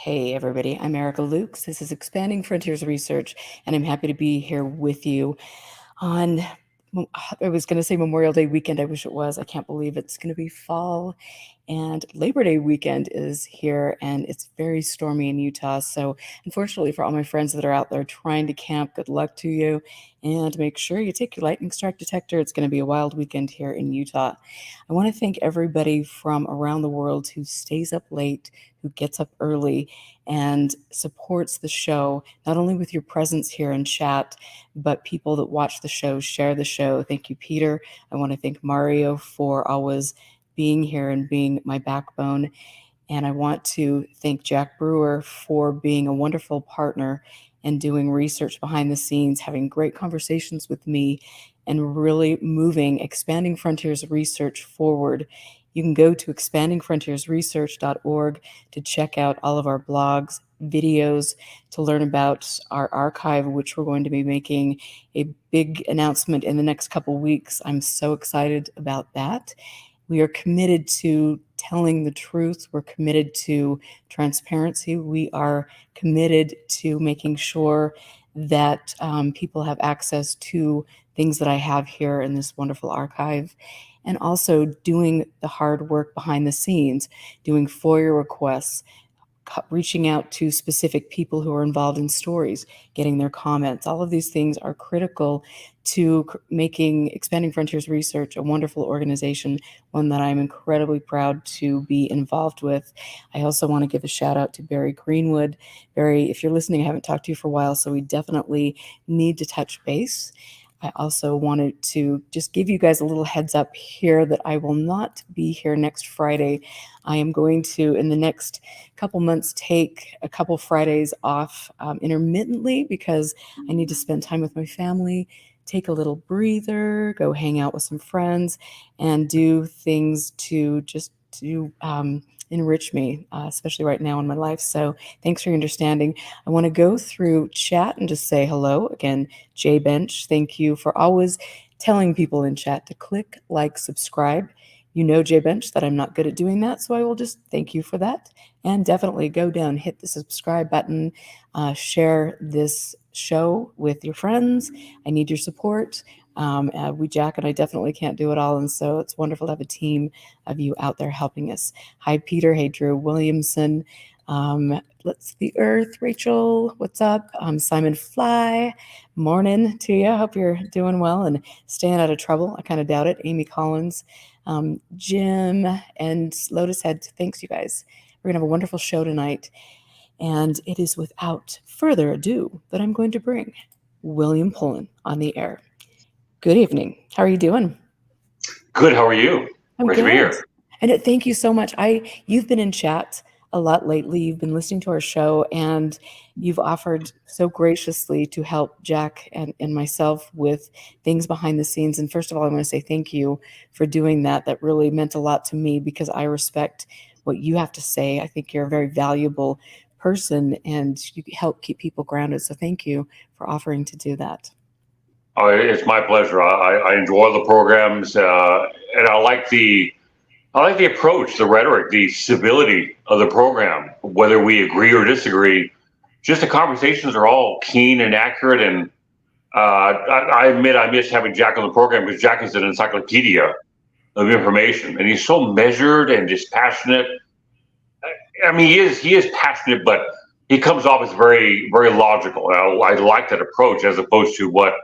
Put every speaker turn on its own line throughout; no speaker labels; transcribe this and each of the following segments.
Hey, everybody. I'm Erica Lukes. This is Expanding Frontiers Research, and I'm happy to be here with you on, I was going to say Memorial Day weekend. I wish it was. I can't believe it's going to be fall. And Labor Day weekend is here, and it's very stormy in Utah. So, unfortunately, for all my friends that are out there trying to camp, good luck to you. And make sure you take your lightning strike detector. It's going to be a wild weekend here in Utah. I want to thank everybody from around the world who stays up late, who gets up early, and supports the show, not only with your presence here in chat, but people that watch the show, share the show. Thank you, Peter. I want to thank Mario for always being here and being my backbone. And I want to thank Jack Brewer for being a wonderful partner and doing research behind the scenes, having great conversations with me, and really moving Expanding Frontiers Research forward. You can go to expandingfrontiersresearch.org to check out all of our blogs, videos, to learn about our archive, which we're going to be making a big announcement in the next couple weeks. I'm so excited about that. We are committed to telling the truth. We're committed to transparency. We are committed to making sure that people have access to things that I have here in this wonderful archive, and also doing the hard work behind the scenes, doing FOIA requests, reaching out to specific people who are involved in stories, getting their comments. All of these things are critical to making Expanding Frontiers Research a wonderful organization, one that I'm incredibly proud to be involved with. I also want to give a shout out to Barry Greenwood. Barry, if you're listening, I haven't talked to you for a while, so we definitely need to touch base. I also wanted to just give you guys a little heads up here that I will not be here next Friday. I am going to, in the next couple months, take a couple Fridays off intermittently because I need to spend time with my family, take a little breather, go hang out with some friends, and do things to just enrich me, especially right now in my life. So thanks for your understanding. I want to go through chat and just say hello. Again, Jay Bench, thank you for always telling people in chat to click, like, subscribe. You know, Jay Bench, that I'm not good at doing that, so I will just thank you for that. And definitely go down, hit the subscribe button, share this show with your friends. I need your support. Jack and I definitely can't do it all, and so it's wonderful to have a team of you out there helping us. Hi, Peter. Hey, Drew Williamson. Let's the Earth. Rachel, what's up? Simon Fly. Morning to you. Hope you're doing well and staying out of trouble. I kind of doubt it. Amy Collins, Jim, and Lotus Head. Thanks, you guys. We're gonna have a wonderful show tonight, and it is without further ado that I'm going to bring William Pullin on the air. Good evening. How are you doing?
Good. How are you?
I'm
Great
good.
to be here.
And thank you so much. You've been in chat a lot lately. You've been listening to our show, and you've offered so graciously to help Jack and myself with things behind the scenes. And first of all, I want to say thank you for doing that. That really meant a lot to me because I respect what you have to say. I think you're a very valuable person, and you help keep people grounded. So thank you for offering to do that.
It's my pleasure. I enjoy the programs, and I like the approach, the rhetoric, the civility of the program. Whether we agree or disagree, just the conversations are all keen and accurate. And I admit I miss having Jack on the program because Jack is an encyclopedia of information, and he's so measured and just passionate. I mean, he is passionate, but he comes off as very, very logical. I like that approach as opposed to what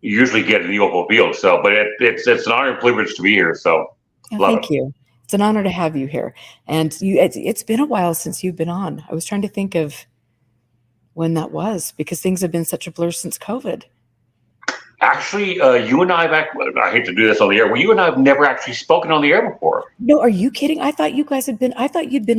you usually get in the UFO field. So, but it's an honor and privilege to be here. So,
thank you. It's an honor to have you here. And it's been a while since you've been on. I was trying to think of when that was because things have been such a blur since COVID.
Actually, you and I hate to do this on the air. Well, you and I have never actually spoken on the air before.
No, are you kidding? I thought you'd been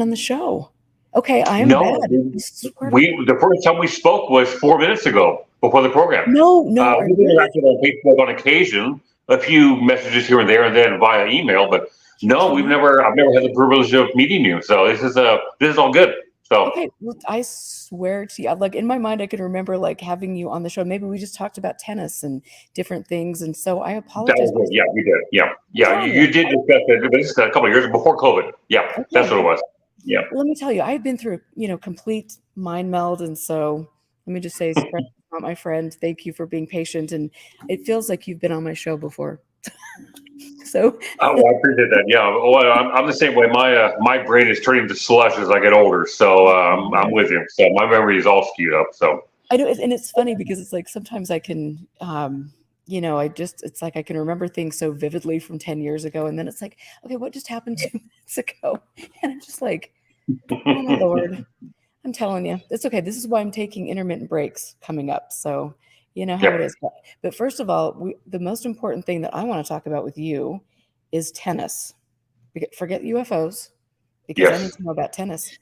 on the show. Okay, I am bad.
The first time we spoke was 4 minutes ago before the program.
No.
We've interacted on Facebook on occasion, a few messages here and there, and then via email. But no, I've never had the privilege of meeting you. So this is all good. So
okay, well, I swear to you, like in my mind, I can remember like having you on the show. Maybe we just talked about tennis and different things, and so I apologize.
Yeah, we did. Yeah. You did discuss it, but this is a couple of years before COVID. Yeah, okay. That's what it was. Yeah.
Well, let me tell you, I've been through, complete mind meld. And so let me just say, Spread, not my friend, thank you for being patient. And it feels like you've been on my show before. So,
Oh, well, I appreciate that. Yeah. Well, I'm the same way. My brain is turning to slush as I get older. So I'm with you. So my memory is all skewed up. So
I know, and it's funny because it's like sometimes I can, it's like I can remember things so vividly from 10 years ago. And then it's like, okay, what just happened 2 minutes ago? And I'm just like, oh my Lord, I'm telling you, it's okay. This is why I'm taking intermittent breaks coming up. So you know how
yeah.
it is. But first of all, the most important thing that I want to talk about with you is tennis. Forget UFOs because I need
Yes.
to know about tennis.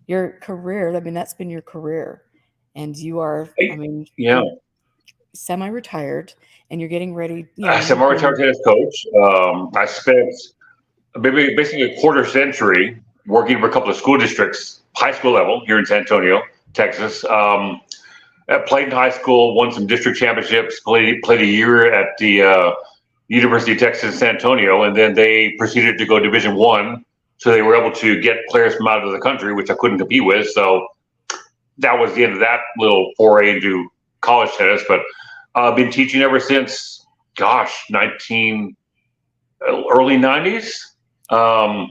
Your career, I mean, that's been your career. And you are, I mean,
Yeah.
you're semi-retired and you're getting ready,
So I'm a retired tennis coach. I spent basically a quarter century working for a couple of school districts, high school level here in San Antonio, Texas. I played in high school, won some district championships, played a year at the University of Texas San Antonio, and then they proceeded to go Division One. So they were able to get players from out of the country, which I couldn't compete with. So that was the end of that little foray into college tennis. But I've been teaching ever since, gosh, early 90s. I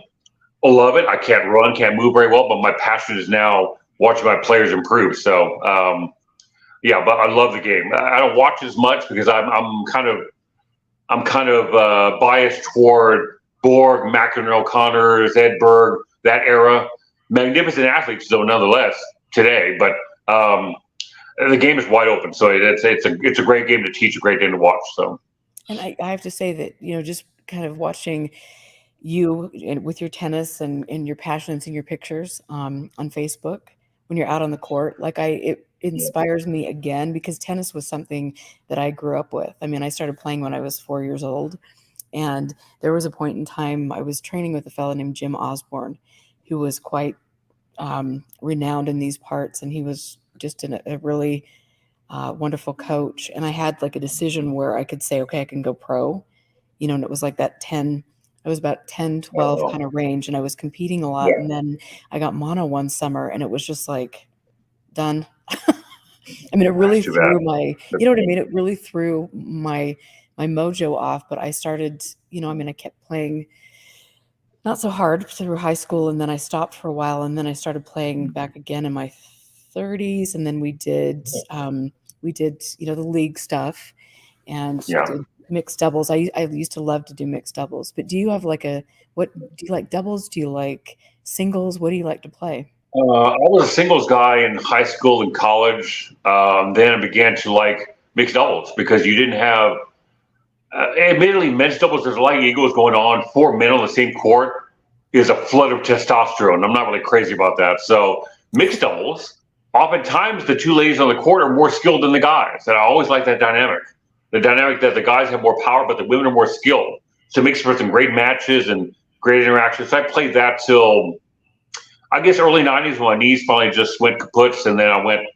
love it. I can't run, can't move very well, but my passion is now watching my players improve. So, yeah, but I love the game. I don't watch as much because I'm kind of biased toward Borg, McEnroe, O'Connor, Edberg, that era. Magnificent athletes, though, nonetheless, today. But the game is wide open, so it's a great game to teach, a great game to watch. So,
and I have to say that, just kind of watching you with your tennis and your passions and your pictures on Facebook when you're out on the court, like it inspires me again because tennis was something that I grew up with. I mean, I started playing when I was 4 years old, and there was a point in time I was training with a fellow named Jim Osborne, who was quite renowned in these parts, and he was just a really wonderful coach. And I had like a decision where I could say, okay, I can go pro, and it was like that 10, I was about 10, 12 kind of range, and I was competing a lot. And then I got mono one summer, and it was just like done. I mean, it really threw my, you know what I mean? It really threw my mojo off. But I started, I kept playing not so hard through high school, and then I stopped for a while, and then I started playing back again in my 30s, and then we did the league stuff, and did mixed doubles. I used to love to do mixed doubles. But do you have what do you like doubles? Do you like singles? What do you like to play?
I was a singles guy in high school and college. Then I began to like mixed doubles because you didn't have, admittedly, men's doubles, there's a lot of egos going on. 4 men on the same court is a flood of testosterone. I'm not really crazy about that. So mixed doubles, oftentimes the two ladies on the court are more skilled than the guys. And I always like that dynamic. The dynamic that the guys have more power, but the women are more skilled. So it makes for some great matches and great interactions. So I played that till, I guess, early 90s when my knees finally just went kaputs, and then I went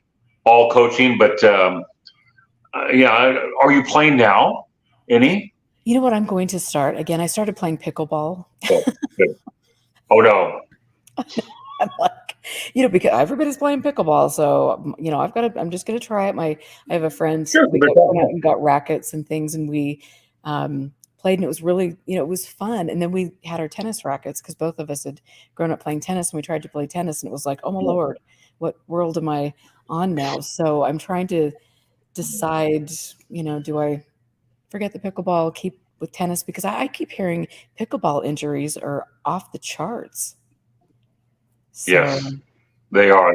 all coaching. But yeah, are you playing now? Any?
You know what I'm going to start? Again, I started playing pickleball.
Oh, no.
I'm like, because everybody's playing pickleball. So, I'm just going to try it. I have a friend,
Sure,
we went out and got rackets and things, and we played, and it was really, it was fun. And then we had our tennis rackets because both of us had grown up playing tennis, and we tried to play tennis, and it was like, oh my Lord, what world am I on now? So I'm trying to decide, do I forget the pickleball, keep with tennis? Because I keep hearing pickleball injuries are off the charts. So,
Yes, they are.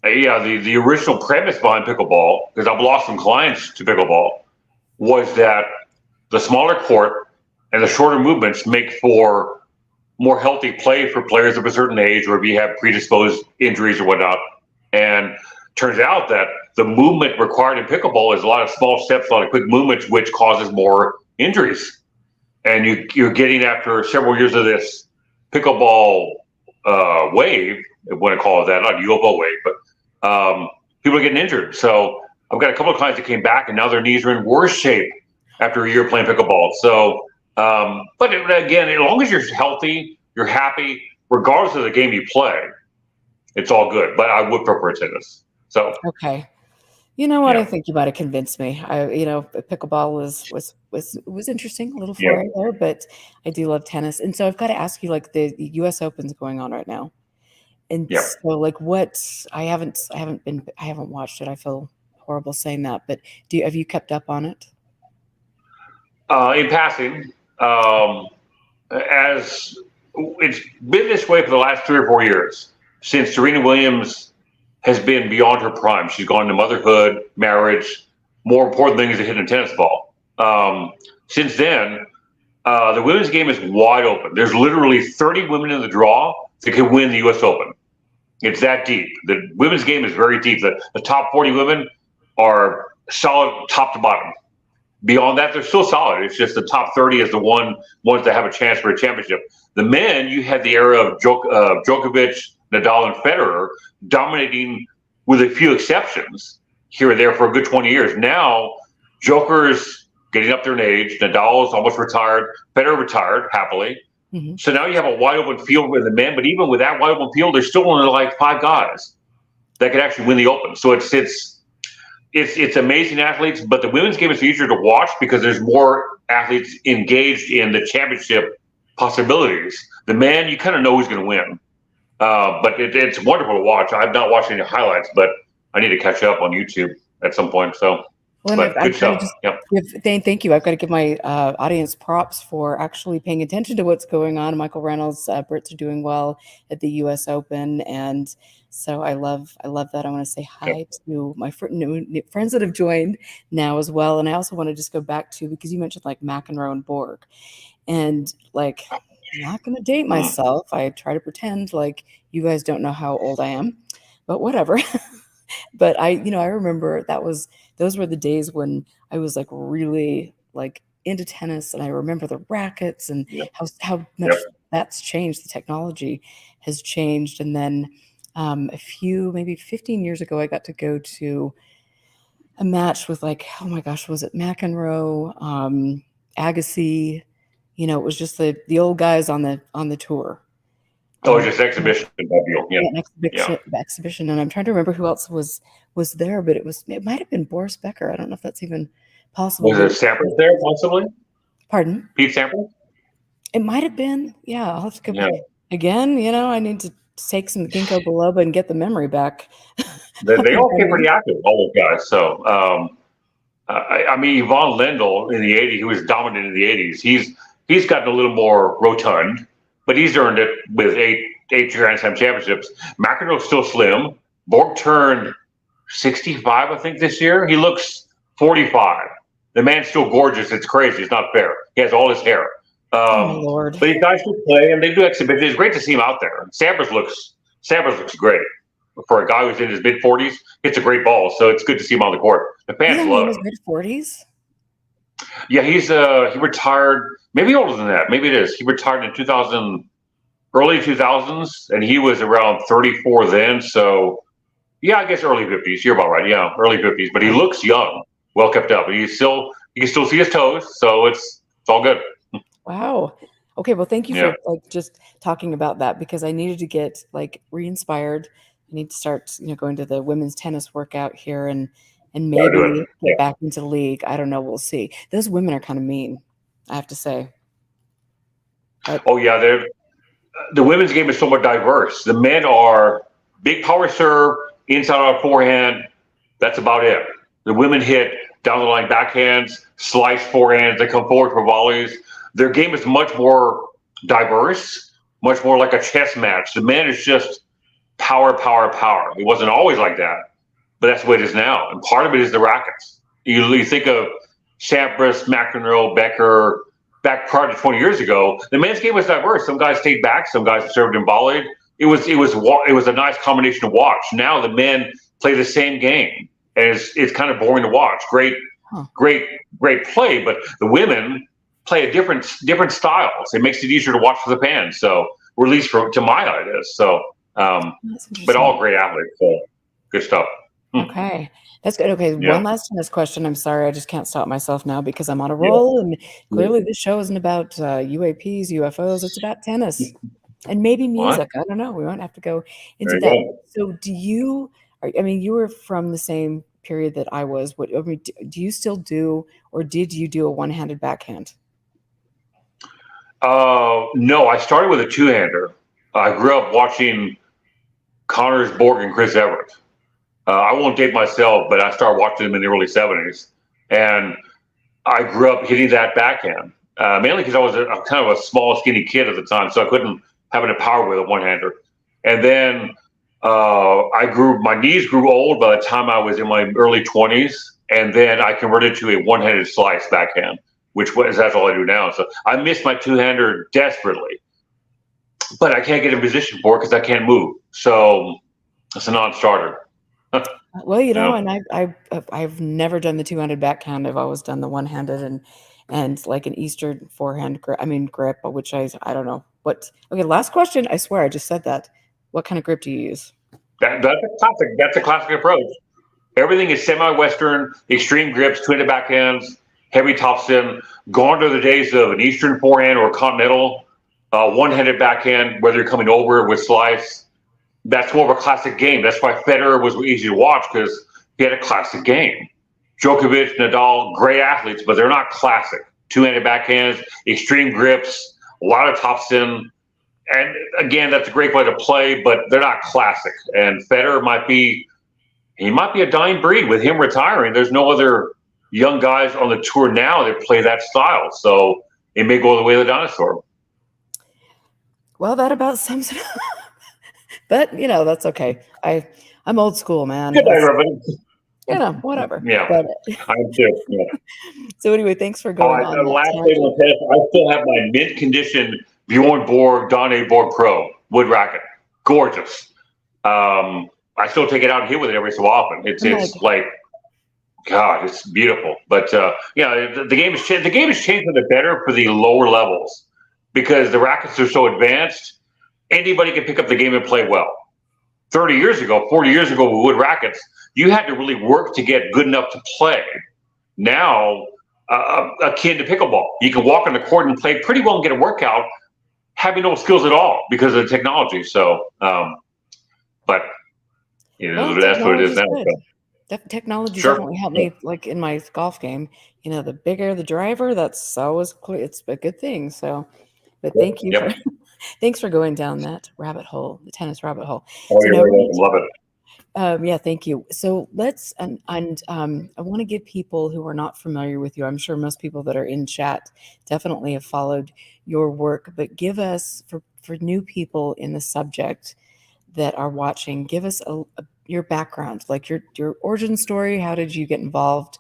Yeah, the original premise behind pickleball, because I've lost some clients to pickleball, was that the smaller court and the shorter movements make for more healthy play for players of a certain age, or if you have predisposed injuries or whatnot. And turns out that the movement required in pickleball is a lot of small steps, a lot of quick movements, which causes more injuries. And you're getting, after several years of this pickleball wave, if you want to call it that, not UFO wave, but people are getting injured. So I've got a couple of clients that came back, and now their knees are in worse shape after a year playing pickleball. So, but again, as long as you're healthy, you're happy, regardless of the game you play, it's all good. But I would prefer tennis. So
Okay. You know what? I
yeah,
think you might have convinced me. Pickleball was interesting, a little
yeah,
foray there, but I do love tennis. And so I've got to ask you, like the US Open's going on right now. And
yeah.
so like what I haven't watched it. I feel horrible saying that, but have you kept up on it?
In passing, as it's been this way for the last 3 or 4 years since Serena Williams has been beyond her prime. She's gone to motherhood, marriage, more important things than hitting a tennis ball. Since then, the women's game is wide open. There's literally 30 women in the draw that can win the U.S. Open. It's that deep. The women's game is very deep. The top 40 women are solid top to bottom. Beyond that, they're still solid. It's just the top 30 is the ones that have a chance for a championship. The men, you had the era of Djokovic, Nadal, and Federer dominating with a few exceptions here and there for a good 20 years. Now, Joker's getting up there in age. Nadal's almost retired. Federer retired, happily.
Mhm.
So now you have a wide open field with the men, but even with that wide open field, there's still only like 5 guys that could actually win the Open. So it's amazing athletes, but the women's game is easier to watch because there's more athletes engaged in the championship possibilities. The man, you kind of know who's going to win, but it's wonderful to watch. I've not watched any highlights, but I need to catch up on YouTube at some point. So,
Well, and
but good
I've got to
stuff.
just
Yep.
thank you. I've got to give my audience props for actually paying attention to what's going on. Michael Reynolds, Brits are doing well at the U.S. Open, and so I love that. I want to say
Yep.
hi to my new friends that have joined now as well, and I also want to just go back to, because you mentioned like McEnroe and Borg, and like, I'm not going to date myself. I try to pretend like you guys don't know how old I am, but whatever. But I remember those were the days when I was like really like into tennis, and I remember the rackets and
Yep.
how much
Yep.
that's changed. The technology has changed. And then maybe 15 years ago, I got to go to a match with, like, oh my gosh, was it McEnroe, Agassi? It was just the old guys on the tour.
Oh, it's just exhibition deal. Yeah.
An exhibition, and I'm trying to remember who else was there, but it might have been Boris Becker. I don't know if that's even possible.
Was it Sampras there possibly?
Pardon?
Pete Sampras?
It might have been. Yeah, I'll have to go
Yeah.
again. I need to take some ginkgo biloba and get the memory back.
They all get pretty active, all those guys. So, I mean, Yvonne Lendl in the '80s, he was dominant in the '80s. He's gotten a little more rotund, but he's earned it with eight Grand Slam championships. McEnroe's still slim. Borg turned 65, I think, this year. He looks 45. The man's still gorgeous. It's crazy. It's not fair. He has all his hair.
Oh my Lord.
But these guys do play, and they do exhibition. It's great to see him out there. Sampras looks great. For a guy who's in his mid-40s, hits a great ball. So it's good to see him on the court. The fans
He's
love
in his
him.
mid-40s?
Yeah, he retired, maybe older than that. Maybe it is. He retired in early 2000s, and he was around 34 then. So, yeah, I guess early 50s. You're about right. Yeah, early 50s. But he looks young, well kept up. And you can still see his toes. So it's all good.
Wow. Okay, well, thank you
Yeah.
for like just talking about that, because I needed to get like re-inspired. I need to start, going to the women's tennis workout here and
Gotta do
maybe
it.
get
Yeah.
back into the league. I don't know. We'll see. Those women are kind of mean, I have to say.
Oh, yeah, the women's game is somewhat diverse. The men are big power serve, inside out forehand. That's about it. The women hit down the line backhands, slice forehands. They come forward for volleys. Their game is much more diverse, much more like a chess match. The man is just power, power, power. It wasn't always like that, but that's the way it is now. And part of it is the rackets. You think of Sampras, McEnroe, Becker. Back prior to 20 years ago, the men's game was diverse. Some guys stayed back, some guys served and volleyed. It was a nice combination to watch. Now the men play the same game, and it's kind of boring to watch. Great play, but the women play a different styles. It makes it easier to watch for the fans. So, or at least to my eye, it is. So, but all great athletes. So, good stuff.
Okay. That's good. Okay,
Yeah.
one last tennis question. I'm sorry, I just can't stop myself now because I'm on a roll, and clearly this show isn't about UAPs, UFOs. It's about tennis. And maybe
What?
music. I don't know. We won't have to go
There
into
you
that.
go.
So do you, I mean, you were from the same period that I was. What, I mean, do you still do, or did you do a one-handed backhand?
No, I started with a two-hander. I grew up watching Connors, Borg, and Chris Everett. I won't date myself, but I started watching them in the early '70s, and I grew up hitting that backhand, mainly because I was a kind of a small, skinny kid at the time, so I couldn't have any power with a one-hander. And then my knees grew old by the time I was in my early 20s, and then I converted to a one-handed slice backhand, that's all I do now. So I miss my two-hander desperately, but I can't get in position for it because I can't move. So it's a non-starter.
Well, you know,
Yeah.
and I've never done the two-handed backhand. I've always done the one-handed and like an Eastern forehand grip. I mean grip, which I don't know what. Okay, last question. I swear I just said that. What kind of grip do you use?
That's a classic. That's a classic approach. Everything is semi-Western, extreme grips, two-handed backhands, heavy topspin. Gone are the days of an Eastern forehand or continental one-handed backhand, whether you're coming over with slice. That's more of a classic game. That's why Federer was easy to watch because he had a classic game. Djokovic, Nadal, great athletes, but they're not classic. Two-handed backhands, extreme grips, a lot of topspin. And again, that's a great way to play, but they're not classic. And Federer he might be a dying breed with him retiring. There's no other young guys on the tour now that play that style. So it may go the way of the dinosaur.
Well, that about sums it up. But you know, that's okay. I'm old school, man.
Good night, everybody.
You know, whatever.
Yeah,
But
I'm too. Yeah.
so anyway, thanks for
All
going
right,
on
the
that
last thing
tangent.
on tennis, I still have my mint condition Bjorn Borg Don A Borg Pro wood racket. Gorgeous. I still take it out and hit with it every so often. It's
Oh my
it's like God, it's beautiful. But yeah, the game has changed. The game has changed for the better for the lower levels because the rackets are so advanced. Anybody can pick up the game and play well. 30 years ago, 40 years ago with wood rackets, you had to really work to get good enough to play. Now, akin to pickleball, you can walk on the court and play pretty well and get a workout, having no skills at all because of the technology. So, but
Well,
that's what it is
technology's
now.
good.
So,
Technology
sure.
definitely helped me, like in my golf game. You know, the bigger the driver, that's always clear. It's a good thing. So, but
Yep.
thank you for
Yep.
thanks for going down that rabbit hole, the tennis rabbit hole.
Oh,
So
you're
now
very
we're
welcome. Love it.
yeah, thank you. So let's I want to give people who are not familiar with you. I'm sure most people that are in chat definitely have followed your work, but give us for new people in the subject that are watching, give us your background, like your origin story. How did you get involved,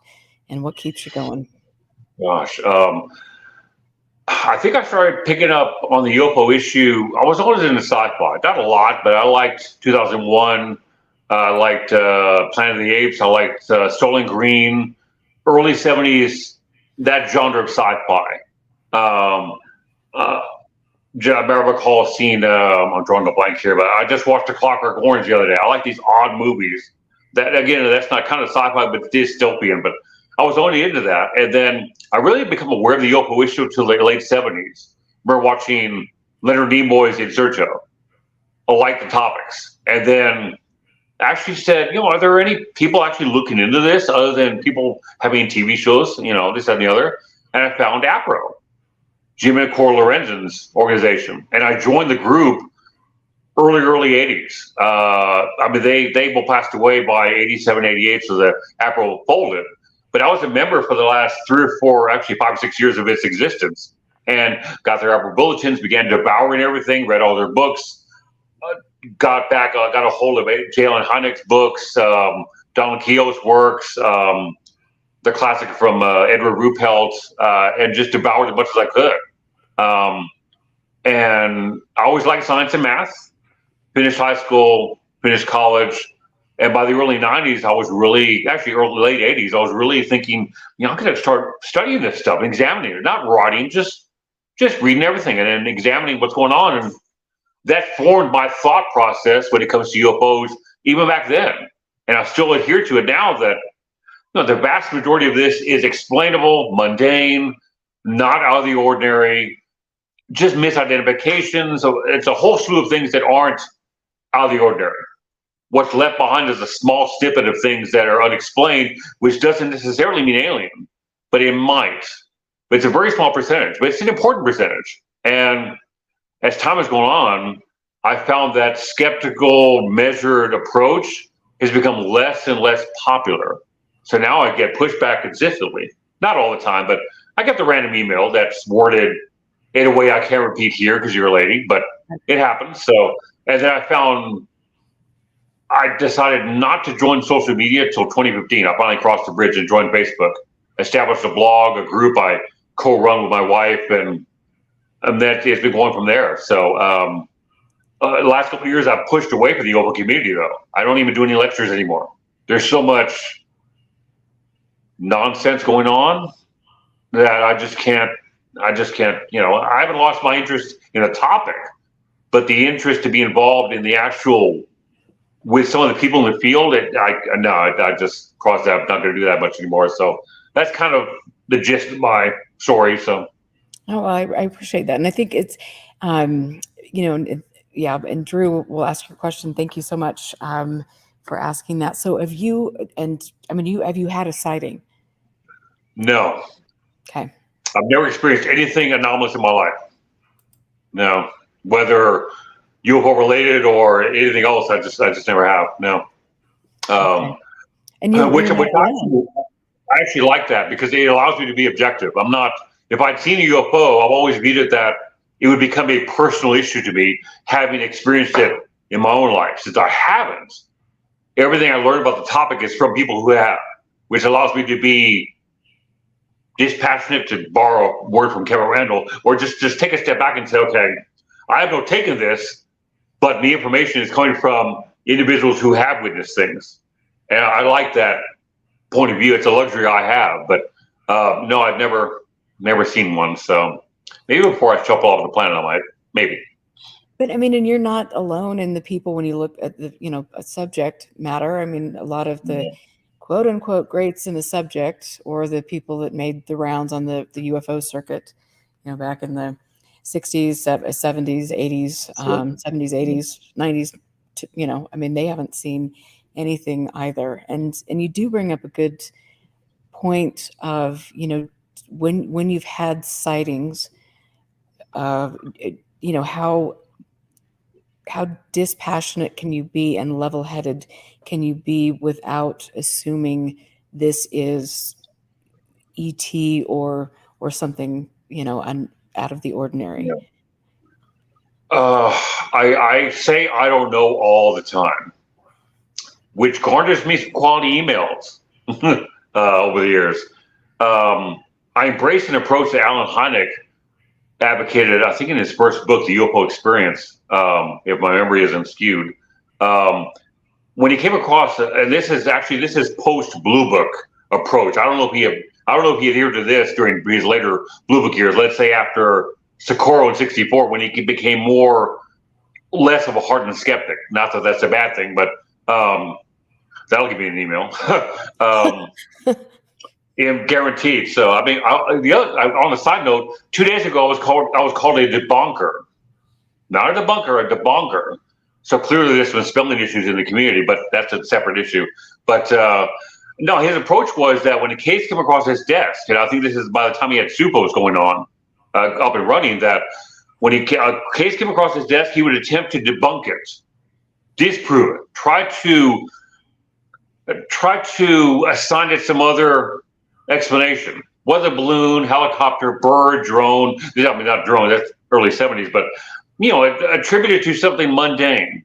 and what keeps you going?
Gosh. I think I started picking up on the UFO issue. I was always into sci-fi, not a lot, but I liked 2001. I liked Planet of the Apes. I liked Stolen Green, early '70s, that genre of sci-fi. Um, uh, I recall seeing, I'm drawing a blank here, but I just watched A Clockwork Orange the other day. I like these odd movies. That again, that's not kind of sci-fi, but dystopian. But I was only into that, and then I really become aware of the UFO issue to the late '70s. Remember watching Leonard Nimoy's In Search of. I liked the topics, and then actually said, are there any people actually looking into this other than people having TV shows, this, that, and the other? And I found APRO, Jim and Cora Lorenzen's organization, and I joined the group early '80s. I mean, they both passed away by '87, '88, so the APRO folded. But I was a member for the last 3 or 4, actually 5 or 6 years of its existence, and got their APRO bulletins, began devouring everything, read all their books, got a hold of Jalen Hynek's books, Don Keogh's works, the classic from Edward Ruppelt, and just devoured as much as I could. And I always liked science and math. Finished high school, finished college, and by the early '90s, I was really, actually late '80s, I was really thinking, I'm going to start studying this stuff and examining it, not writing, just reading everything and then examining what's going on. And that formed my thought process when it comes to UFOs, even back then. And I still adhere to it now that the vast majority of this is explainable, mundane, not out of the ordinary, just misidentifications. So it's a whole slew of things that aren't out of the ordinary. What's left behind is a small snippet of things that are unexplained, which doesn't necessarily mean alien, but it might. But it's a very small percentage, but it's an important percentage. And as time has gone on, I found that skeptical, measured approach has become less and less popular. So now I get pushback consistently. Not all the time, but I get the random email that's worded in a way I can't repeat here because you're a lady, but it happens. So, and then I decided not to join social media until 2015. I finally crossed the bridge and joined Facebook, established a blog, a group I co-run with my wife, and that it's been going from there. So the last couple of years, I've pushed away from the UFO community, though. I don't even do any lectures anymore. There's so much nonsense going on that I just can't, I haven't lost my interest in a topic, but the interest to be involved in the actual, with some of the people in the field, I just crossed that. I'm not going to do that much anymore. So that's kind of the gist of my story. So.
Oh, I appreciate that. And I think it's, yeah, and Drew will ask your question. Thank you so much for asking that. So have you had a sighting?
No.
Okay.
I've never experienced anything anomalous in my life. No, whether UFO-related or anything else, I just never have. No.
Okay. And
I actually like that because it allows me to be objective. I'm not. If I'd seen a UFO, I've always viewed it that it would become a personal issue to me, having experienced it in my own life. Since I haven't, everything I learned about the topic is from people who have, which allows me to be dispassionate, to borrow a word from Kevin Randall, or just take a step back and say, okay, I have no take in this, but the information is coming from individuals who have witnessed things. And I like that point of view. It's a luxury I have, but no, I've never seen one. So maybe before I shuffle off the planet, I might, maybe.
But I mean, and you're not alone in the people when you look at the, a subject matter. I mean, a lot of the quote unquote greats in the subject, or the people that made the rounds on the UFO circuit, back in the 60s, 70s, 80s, 70s, 80s, 90s, I mean, they haven't seen anything either. And you do bring up a good point of, when you've had sightings, how dispassionate can you be and level-headed can you be without assuming this is ET or something, out of the ordinary?
Yeah. I say I don't know all the time, which garners me some quality emails over the years. I embrace an approach that Alan Hynek advocated, I think, in his first book, The UFO Experience, if my memory isn't skewed. When he came across, and this is post Blue Book approach. I don't know if he adhered to this during his later Blue Book years. Let's say after Socorro in '64, when he became less of a hardened skeptic. Not that that's a bad thing, but that'll give me an email. Guaranteed. So I mean, on a side note, 2 days ago I was called a debunker, not a debunker, a debunker. So clearly there's some spelling issues in the community, but that's a separate issue. But no, his approach was that when a case came across his desk, and I think this is by the time he had SUPOs going on up and running, that when a case came across his desk, he would attempt to debunk it, disprove it, try to assign it some other explanation, whether balloon, helicopter, bird, drone. I mean, not drone, that's early 70s, but attributed to something mundane.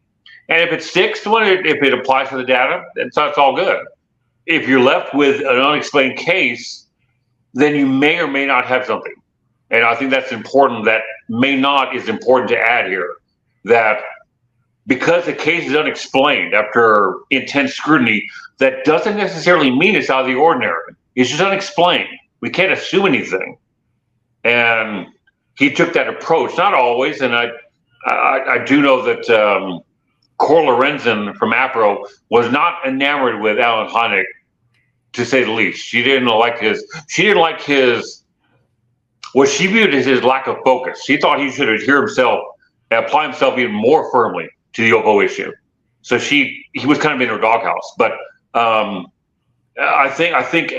And if it sticks to it, if it applies to the data, it's all good. If you're left with an unexplained case, then you may or may not have something. And I think that's important. That may not is important to add here, that because the case is unexplained after intense scrutiny, that doesn't necessarily mean it's out of the ordinary. It's just unexplained. We can't assume anything. And he took that approach, not always. And I do know that Cor Lorenzen from APRO was not enamored with Alan Hynek, to say the least. She didn't like his what she viewed as his lack of focus. She thought he should adhere himself and apply himself even more firmly to the UFO issue. So he was kind of in her doghouse. But I think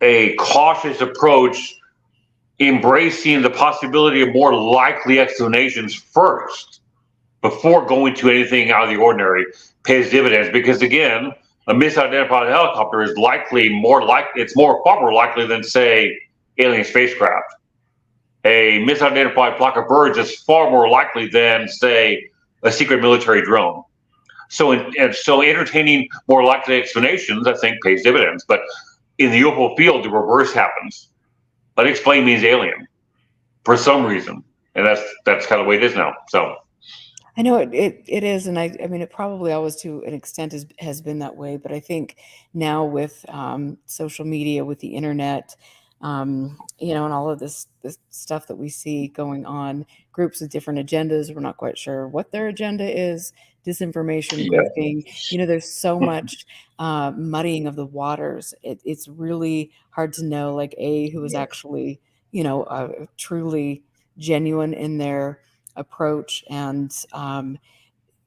a cautious approach, embracing the possibility of more likely explanations first before going to anything out of the ordinary, pays dividends. Because again, a misidentified helicopter is far more likely than, say, alien spacecraft. A misidentified flock of birds is far more likely than, say, a secret military drone. So entertaining more likely explanations, I think, pays dividends. But in the UFO field, the reverse happens. Unexplained means alien for some reason, and that's kind of the way it is now. So
I know it is, and I mean, it probably always to an extent has been that way, but I think now with social media, with the internet, and all of this stuff that we see going on, groups with different agendas, we're not quite sure what their agenda is, disinformation,
yeah,
griefing, there's so much muddying of the waters. It's really hard to know, like, who is actually, truly genuine in their approach. And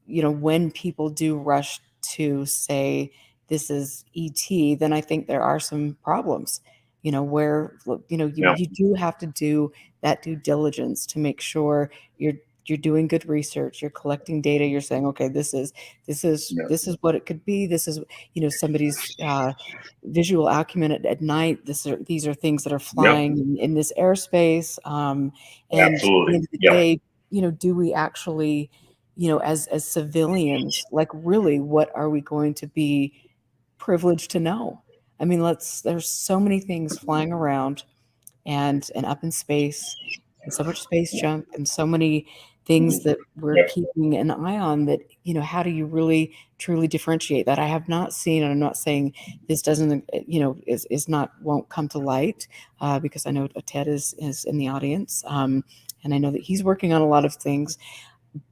when people do rush to say this is ET, then I think there are some problems, where
yeah,
you do have to do that due diligence to make sure you're doing good research, you're collecting data, you're saying, okay, this is
yeah,
what it could be, this is somebody's visual acumen at night, these are things that are
yeah,
flying in this airspace, and at the
absolutely,
end of the
yeah,
day, do we actually, as civilians, like, really, what are we going to be privileged to know? I mean, there's so many things flying around and up in space, and so much space junk, and so many things that we're
yeah,
keeping an eye on, that, how do you really truly differentiate that? I have not seen, and I'm not saying this doesn't, is not, won't come to light, because I know Ted is in the audience, and I know that he's working on a lot of things.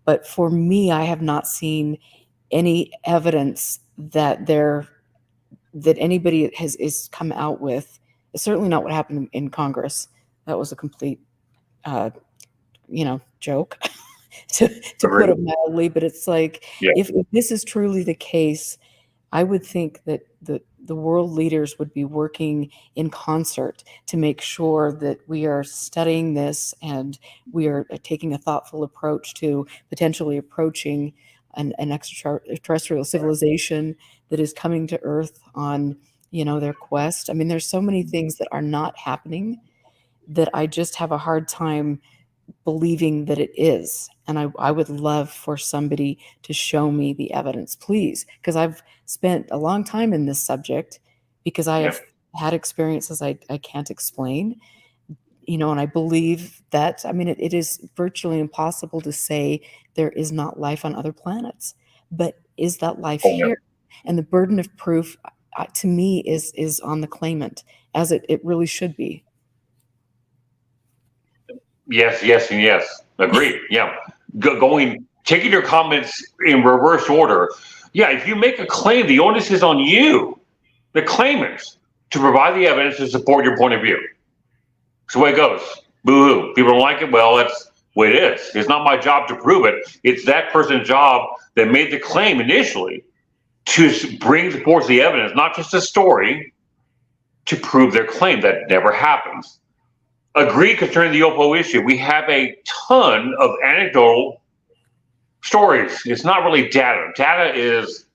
But for me, I have not seen any evidence that anybody is come out with. Certainly not what happened in Congress. That was a complete, joke, to put
agreed,
it mildly. But it's like,
yeah,
if this is truly the case, I would think that the world leaders would be working in concert to make sure that we are studying this, and we are taking a thoughtful approach to potentially approaching an extraterrestrial civilization that is coming to Earth on, their quest. I mean, there's so many things that are not happening that I just have a hard time believing that it is. And I would love for somebody to show me the evidence, please, because I've spent a long time in this subject, because I
yeah,
have had experiences I can't explain, and I believe that, I mean, it is virtually impossible to say there is not life on other planets. But is that life
oh, yeah.
here? And the burden of proof, to me, is on the claimant, as it really should be.
Yes, yes, and yes. Agreed. Yeah. Taking your comments in reverse order. Yeah, if you make a claim, the onus is on you, the claimants, to provide the evidence to support your point of view. That's the way it goes. Boo-hoo. People don't like it. Well, that's the way it is. It's not my job to prove it. It's that person's job that made the claim initially to bring forth the evidence, not just a story, to prove their claim. That never happens. Agree concerning the UFO issue. We have a ton of anecdotal stories. It's not really data. Data is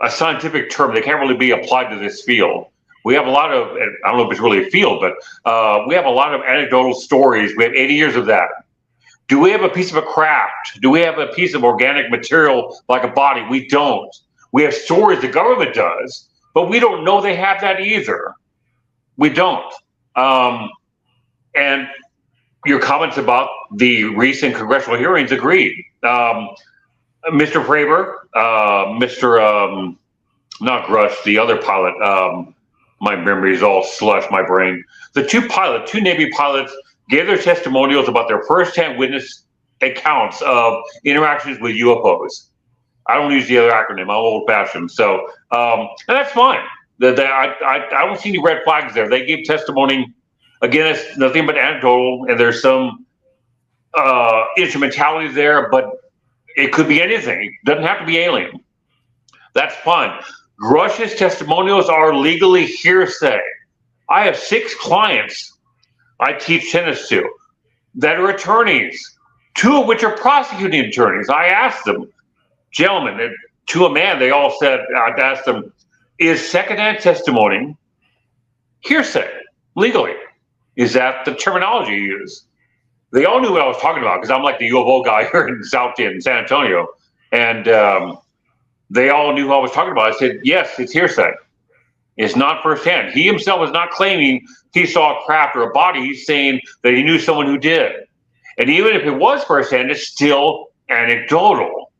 a scientific term that can't really be applied to this field. We have a lot of, I don't know if it's really a field, but we have a lot of anecdotal stories. We have 80 years of that. Do we have a piece of a craft? Do we have a piece of organic material like a body? We don't. We have stories, the government does, but we don't know they have that either. We don't. And your comments about the recent congressional hearings, agreed. Mr. Fravor, Mr. Not Grush, the other pilot, my memory is all slush, my brain. The two Navy pilots gave their testimonials about their firsthand witness accounts of interactions with UFOs. I don't use the other acronym. I'm old-fashioned, so and that's fine. I don't see any red flags there. They gave testimony Again, it's nothing but anecdotal, and there's some instrumentality there, but it could be anything. It doesn't have to be alien. That's fine. Rush's testimonials are legally hearsay. I have 6 clients I teach tennis to that are attorneys, 2 of which are prosecuting attorneys. I asked them, gentlemen, to a man, they all said, I'd asked them, is secondhand testimony hearsay legally? Is that the terminology you use? They all knew what I was talking about because I'm like the UFO guy here in San Antonio. And they all knew what I was talking about. I said, yes, it's hearsay. It's not firsthand. He himself is not claiming he saw a craft or a body. He's saying that he knew someone who did. And even if it was firsthand, it's still anecdotal.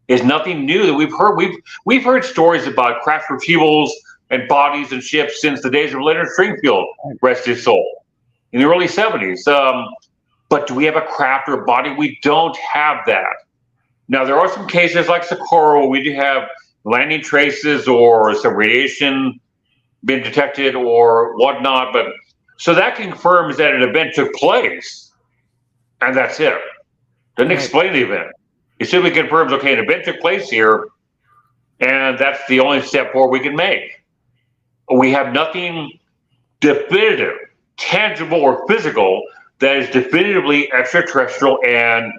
It's nothing new that we've heard. We've heard stories about craft retrievals and bodies and ships since the days of Leonard Stringfield, rest his soul, in the early 70s. But do we have a craft or a body? We don't have that. Now, there are some cases like Socorro where we do have landing traces or some radiation been detected or whatnot. But so that confirms that an event took place, and that's it. Doesn't explain the event. It simply confirms, okay, an event took place here, and that's the only step forward we can make. We have nothing definitive, tangible, or physical that is definitively extraterrestrial and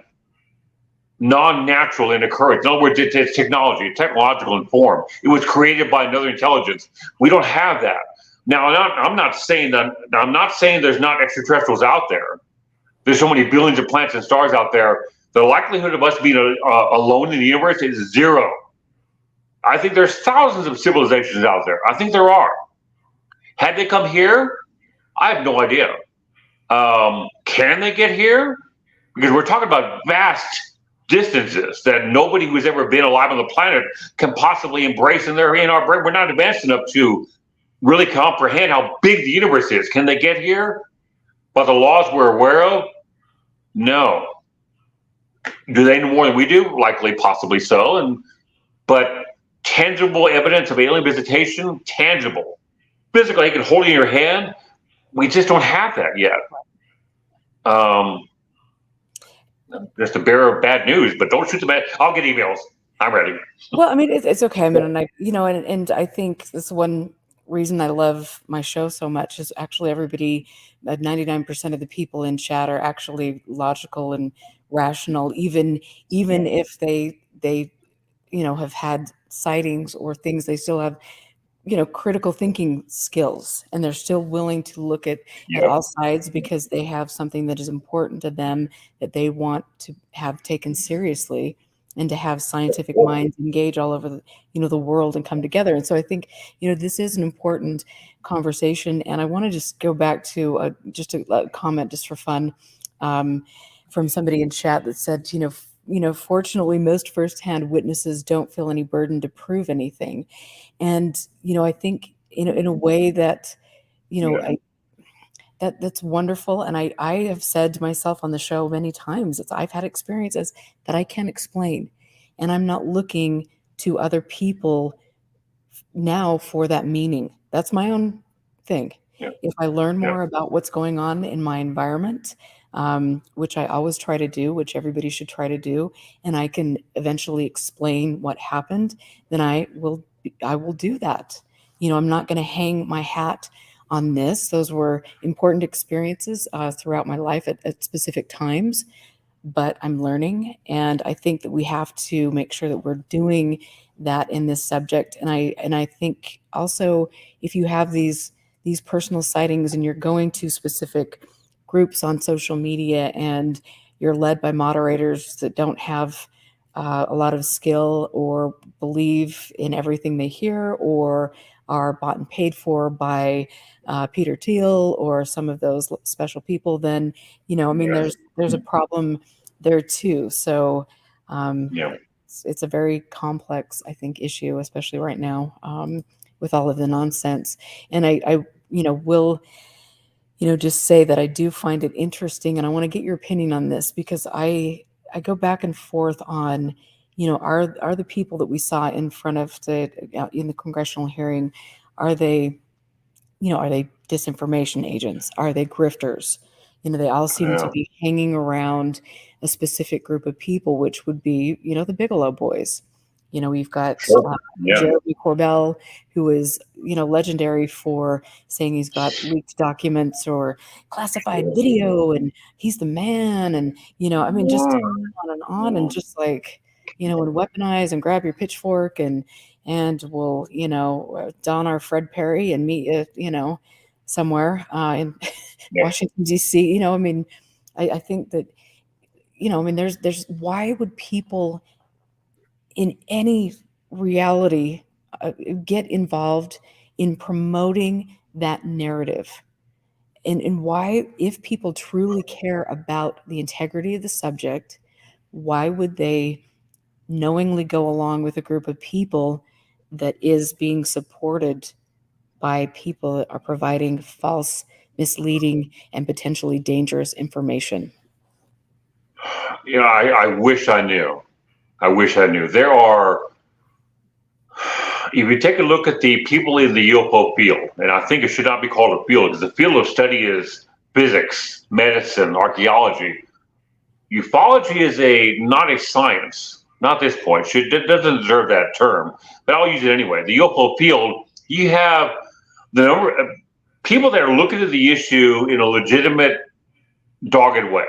non-natural in occurrence. In other words, it's technology, technological in form. It was created by another intelligence. We don't have that. Now, I'm not saying there's not extraterrestrials out there. There's so many billions of planets and stars out there. The likelihood of us being alone in the universe is 0. I think there's thousands of civilizations out there. I think there are. Had they come here, I have no idea. Can they get here? Because we're talking about vast distances that nobody who's ever been alive on the planet can possibly embrace in our brain. We're not advanced enough to really comprehend how big the universe is. Can they get here? But the laws we're aware of? No. Do they know more than we do? Likely, possibly so. But tangible evidence of alien visitation, tangible. Physically, you can hold it in your hand. We just don't have that yet. Just a bearer of bad news, but don't shoot the bad. I'll get emails. I'm ready.
Well, I mean, it's okay. I mean, and I think this one reason I love my show so much is actually everybody, 99% of the people in chat are actually logical and rational, even if they have had sightings or things, they still have critical thinking skills, and they're still willing to look at all sides because they have something that is important to them that they want to have taken seriously, and to have scientific minds engage all over the world and come together. And so I think this is an important conversation. And I want to just go back to a comment just for fun from somebody in chat that said, fortunately, most firsthand witnesses don't feel any burden to prove anything. And, I think in a way that, that's wonderful. And I have said to myself on the show many times, I've had experiences that I can't explain. And I'm not looking to other people now for that meaning. That's my own thing. If I learn more about what's going on in my environment, which I always try to do, which everybody should try to do, and I can eventually explain what happened, then I will do that. I'm not going to hang my hat on this. Those were important experiences throughout my life at specific times, but I'm learning, and I think that we have to make sure that we're doing that in this subject. And I think also, if you have these personal sightings and you're going to specific groups on social media and you're led by moderators that don't have a lot of skill or believe in everything they hear, or are bought and paid for by Peter Thiel or some of those special people, then there's a problem there too. So it's a very complex, I think, issue, especially right now with all of the nonsense. And I will just say that I do find it interesting, and I want to get your opinion on this, because I go back and forth on, are the people that we saw in front of in the congressional hearing, are they are they disinformation agents? Are they grifters? They all seem to
Yeah,
be hanging around a specific group of people, which would be, the Bigelow boys. We've got
sure. Yeah,
Jeremy Corbell, who is, legendary for saying he's got leaked documents or classified
yes.
video and he's the man. And, I mean, just on and
Mm.
just like, and weaponize and grab your pitchfork and we'll, don our Fred Perry and meet, somewhere in
Yeah.
Washington, D.C. I mean, I think that, I mean, there's why would people in any reality get involved in promoting that narrative? And why, if people truly care about the integrity of the subject, why would they knowingly go along with a group of people that is being supported by people that are providing false, misleading, and potentially dangerous information?
I wish I knew. I wish I knew. There are, if you take a look at the people in the UFO field, and I think it should not be called a field because the field of study is physics, medicine, archaeology. Ufology is not a science, not this point. It doesn't deserve that term, but I'll use it anyway. The UFO field, you have the number of people that are looking at the issue in a legitimate, dogged way.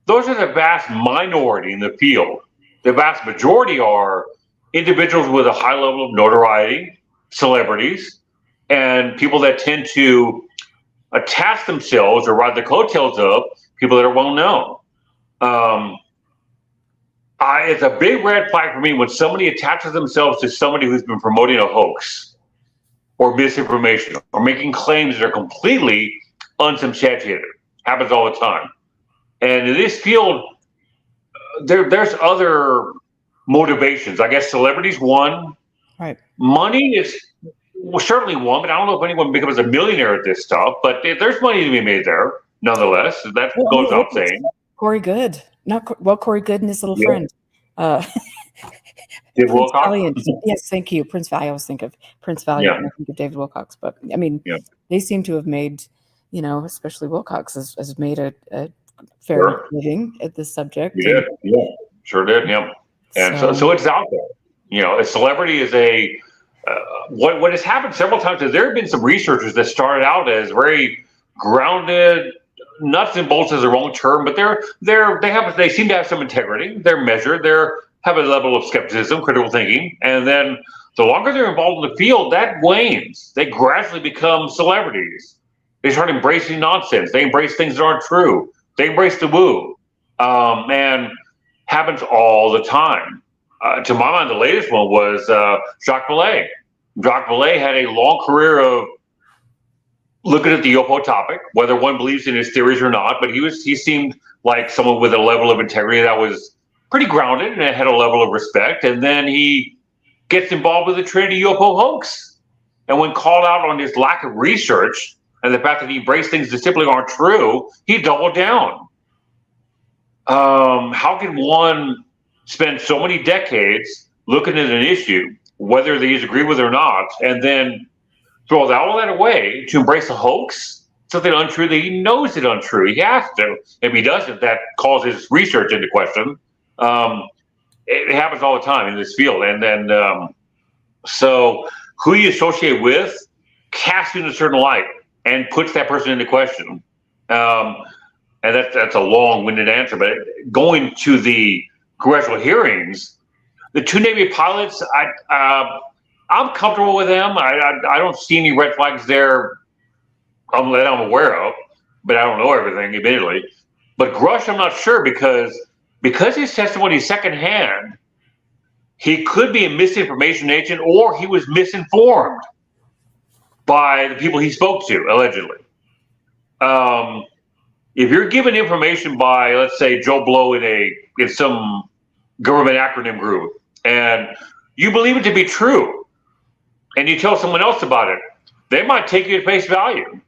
Those are the vast minority in the field. The vast majority are individuals with a high level of notoriety, celebrities, and people that tend to attach themselves or ride the coattails of people that are well known. It's a big red flag for me when somebody attaches themselves to somebody who's been promoting a hoax or misinformation or making claims that are completely unsubstantiated. Happens all the time. And in this field, there's other motivations. I guess celebrity's one.
Right.
Money is certainly one, but I don't know if anyone becomes a millionaire at this stuff. But there's money to be made there, nonetheless. That goes without saying.
Corey Good. Corey Good and his little friend.
David
Prince
Wilcox?
Valiant. Yes, thank you. I always think of Prince Valiant
Yeah.
and I think of David Wilcox. But I mean, they seem to have made, especially Wilcox has made a fair
Sure.
living at this subject.
Yeah, sure did. Yeah, and so it's out there. A celebrity is what has happened several times is there have been some researchers that started out as very grounded, nuts and bolts is the wrong term, but they seem to have some integrity. They're measured. They have a level of skepticism, critical thinking, and then the longer they're involved in the field, that wanes. They gradually become celebrities. They start embracing nonsense. They embrace things that aren't true. They embrace the woo, and happens all the time. To my mind, the latest one was Jacques Vallée. Jacques Vallée had a long career of looking at the UFO topic, whether one believes in his theories or not, but he seemed like someone with a level of integrity that was pretty grounded and had a level of respect. And then he gets involved with the Trinity UFO hoax. And when called out on his lack of research and the fact that he embraced things that simply aren't true, he doubled down. How can one spend so many decades looking at an issue, whether they agree with it or not, and then throw all that away to embrace a hoax, something untrue that he knows is untrue? He has to. If he doesn't, that calls his research into question. It happens all the time in this field. And then, so who you associate with casts you in a certain light and puts that person into question. And that's a long-winded answer, but going to the congressional hearings, the two Navy pilots, I'm comfortable with them. I don't see any red flags there that I'm aware of, but I don't know everything, admittedly. But Grush, I'm not sure because his testimony is secondhand. He could be a misinformation agent, or he was misinformed by the people he spoke to, allegedly. If you're given information by, let's say, Joe Blow in some government acronym group, and you believe it to be true, and you tell someone else about it, they might take you at face value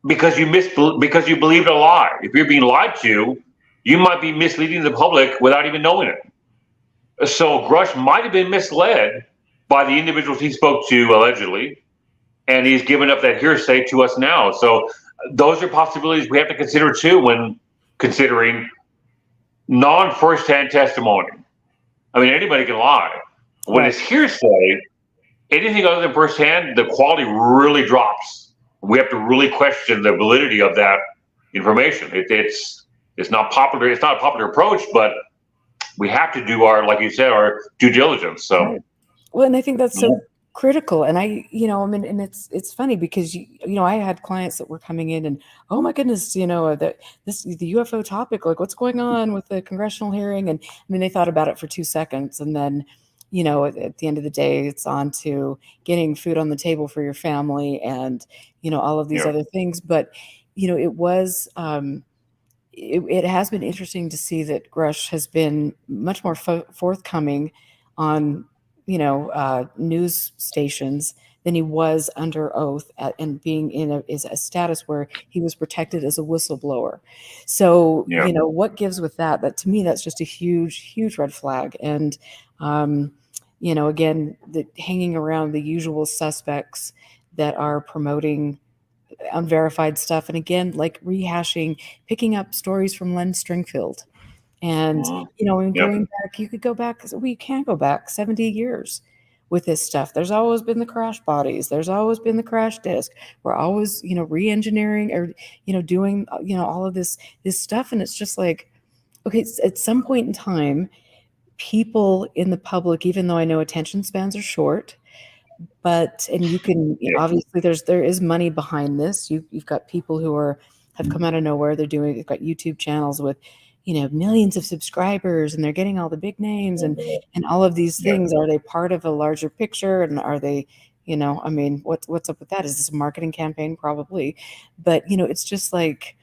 because you believed a lie. If you're being lied to, you might be misleading the public without even knowing it. So Grush might have been misled by the individuals he spoke to, allegedly, and he's given up that hearsay to us now. So those are possibilities we have to consider too when considering non-firsthand testimony. I mean, anybody can lie. When it's hearsay, anything other than firsthand, the quality really drops. We have to really question the validity of that information. It's not popular. It's not a popular approach, but we have to do our, like you said, our due diligence. So,
right. Well, and I think that's so critical. And I mean, and it's funny because I had clients that were coming in and, oh my goodness, the UFO topic, like what's going on with the congressional hearing, and I mean they thought about it for 2 seconds, and then at the end of the day, it's on to getting food on the table for your family and all of these other things. But it was. It has been interesting to see that Grush has been much more forthcoming on, news stations than he was under oath and being in a status where he was protected as a whistleblower. So, what gives with that? That to me, that's just a huge, huge red flag. And, again, hanging around the usual suspects that are promoting unverified stuff, and again, like picking up stories from Len Stringfield, and going back, you could go back, we can go back 70 years with this stuff. There's always been the crash bodies, there's always been the crash disc. We're always re-engineering or doing all of this stuff, and it's just like, okay, at some point in time, people in the public, even though I know attention spans are short, and you can obviously there is money behind this. You've got people who have come out of nowhere. They've got YouTube channels with millions of subscribers, and they're getting all the big names and all of these things. Are they part of a larger picture? And are they I mean, what's up with that? Is this a marketing campaign? Probably. But it's just like,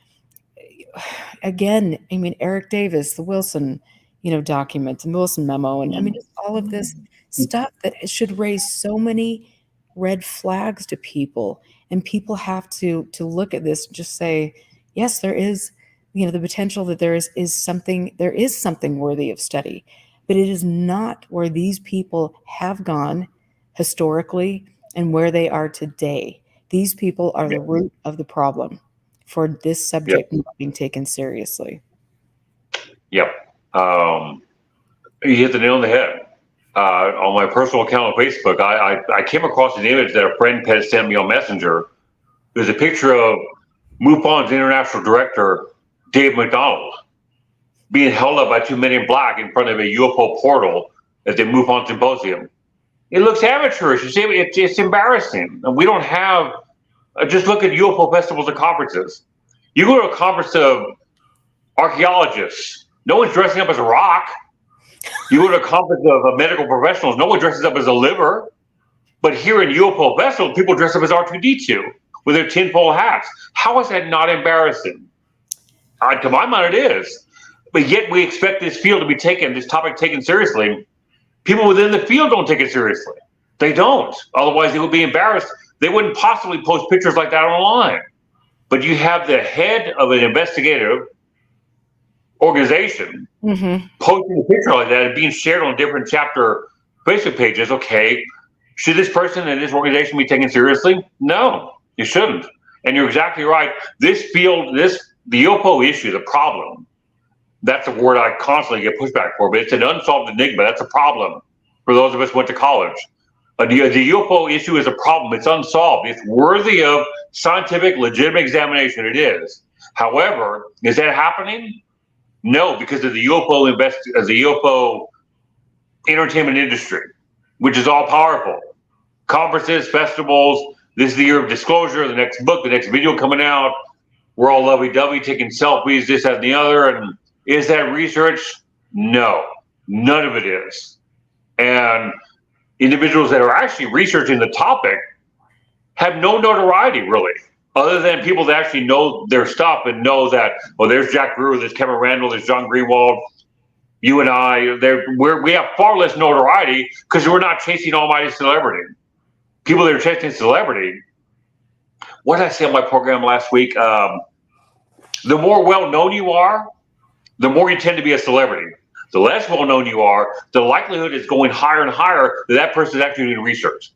again, I mean, Eric Davis, the Wilson document, and Wilson memo, and I mean, just all of this stuff that should raise so many red flags to people, and people have to look at this and just say, yes, there is the potential that there is something worthy of study, but it is not where these people have gone historically and where they are today. These people are the root of the problem for this subject not being taken seriously.
You hit the nail on the head. On my personal account on Facebook, I came across an image that a friend had sent me on Messenger. There's a picture of MUFON's international director, Dave McDonald, being held up by 2 men in black in front of a UFO portal at the MUFON symposium. It looks amateurish. It's embarrassing. And we don't have, just look at UFO festivals and conferences. You go to a conference of archaeologists, no one's dressing up as a rock. You go to a conference of medical professionals, no one dresses up as a liver. But here in UFO Festival, people dress up as R2-D2 with their tinfoil hats. How is that not embarrassing? To my mind, it is. But yet we expect this topic taken seriously. People within the field don't take it seriously. They don't. Otherwise, they would be embarrassed. They wouldn't possibly post pictures like that online. But you have the head of an investigative organization posting a picture like that and being shared on different chapter Facebook pages. Okay, should this person and this organization be taken seriously? No, you shouldn't. And you're exactly right. This field, the UFO issue, the problem, that's a word I constantly get pushback for, but it's an unsolved enigma. That's a problem for those of us who went to college. The UFO issue is a problem. It's unsolved. It's worthy of scientific, legitimate examination. It is. However, is that happening? No, because of the UFO entertainment industry, which is all powerful. Conferences, festivals. This is the year of disclosure. The next book, the next video coming out. We're all lovey-dovey, taking selfies, this, that, and the other. And is that research? No, none of it is. And individuals that are actually researching the topic have no notoriety, really, other than people that actually know their stuff and know that, well, there's Jack Brewer, there's Kevin Randall, there's John Greenwald, you and I. We have far less notoriety because we're not chasing almighty celebrity. People that are chasing celebrity, what did I say on my program last week? The more well-known you are, the more you tend to be a celebrity. The less well-known you are, the likelihood is going higher and higher that person is actually doing research.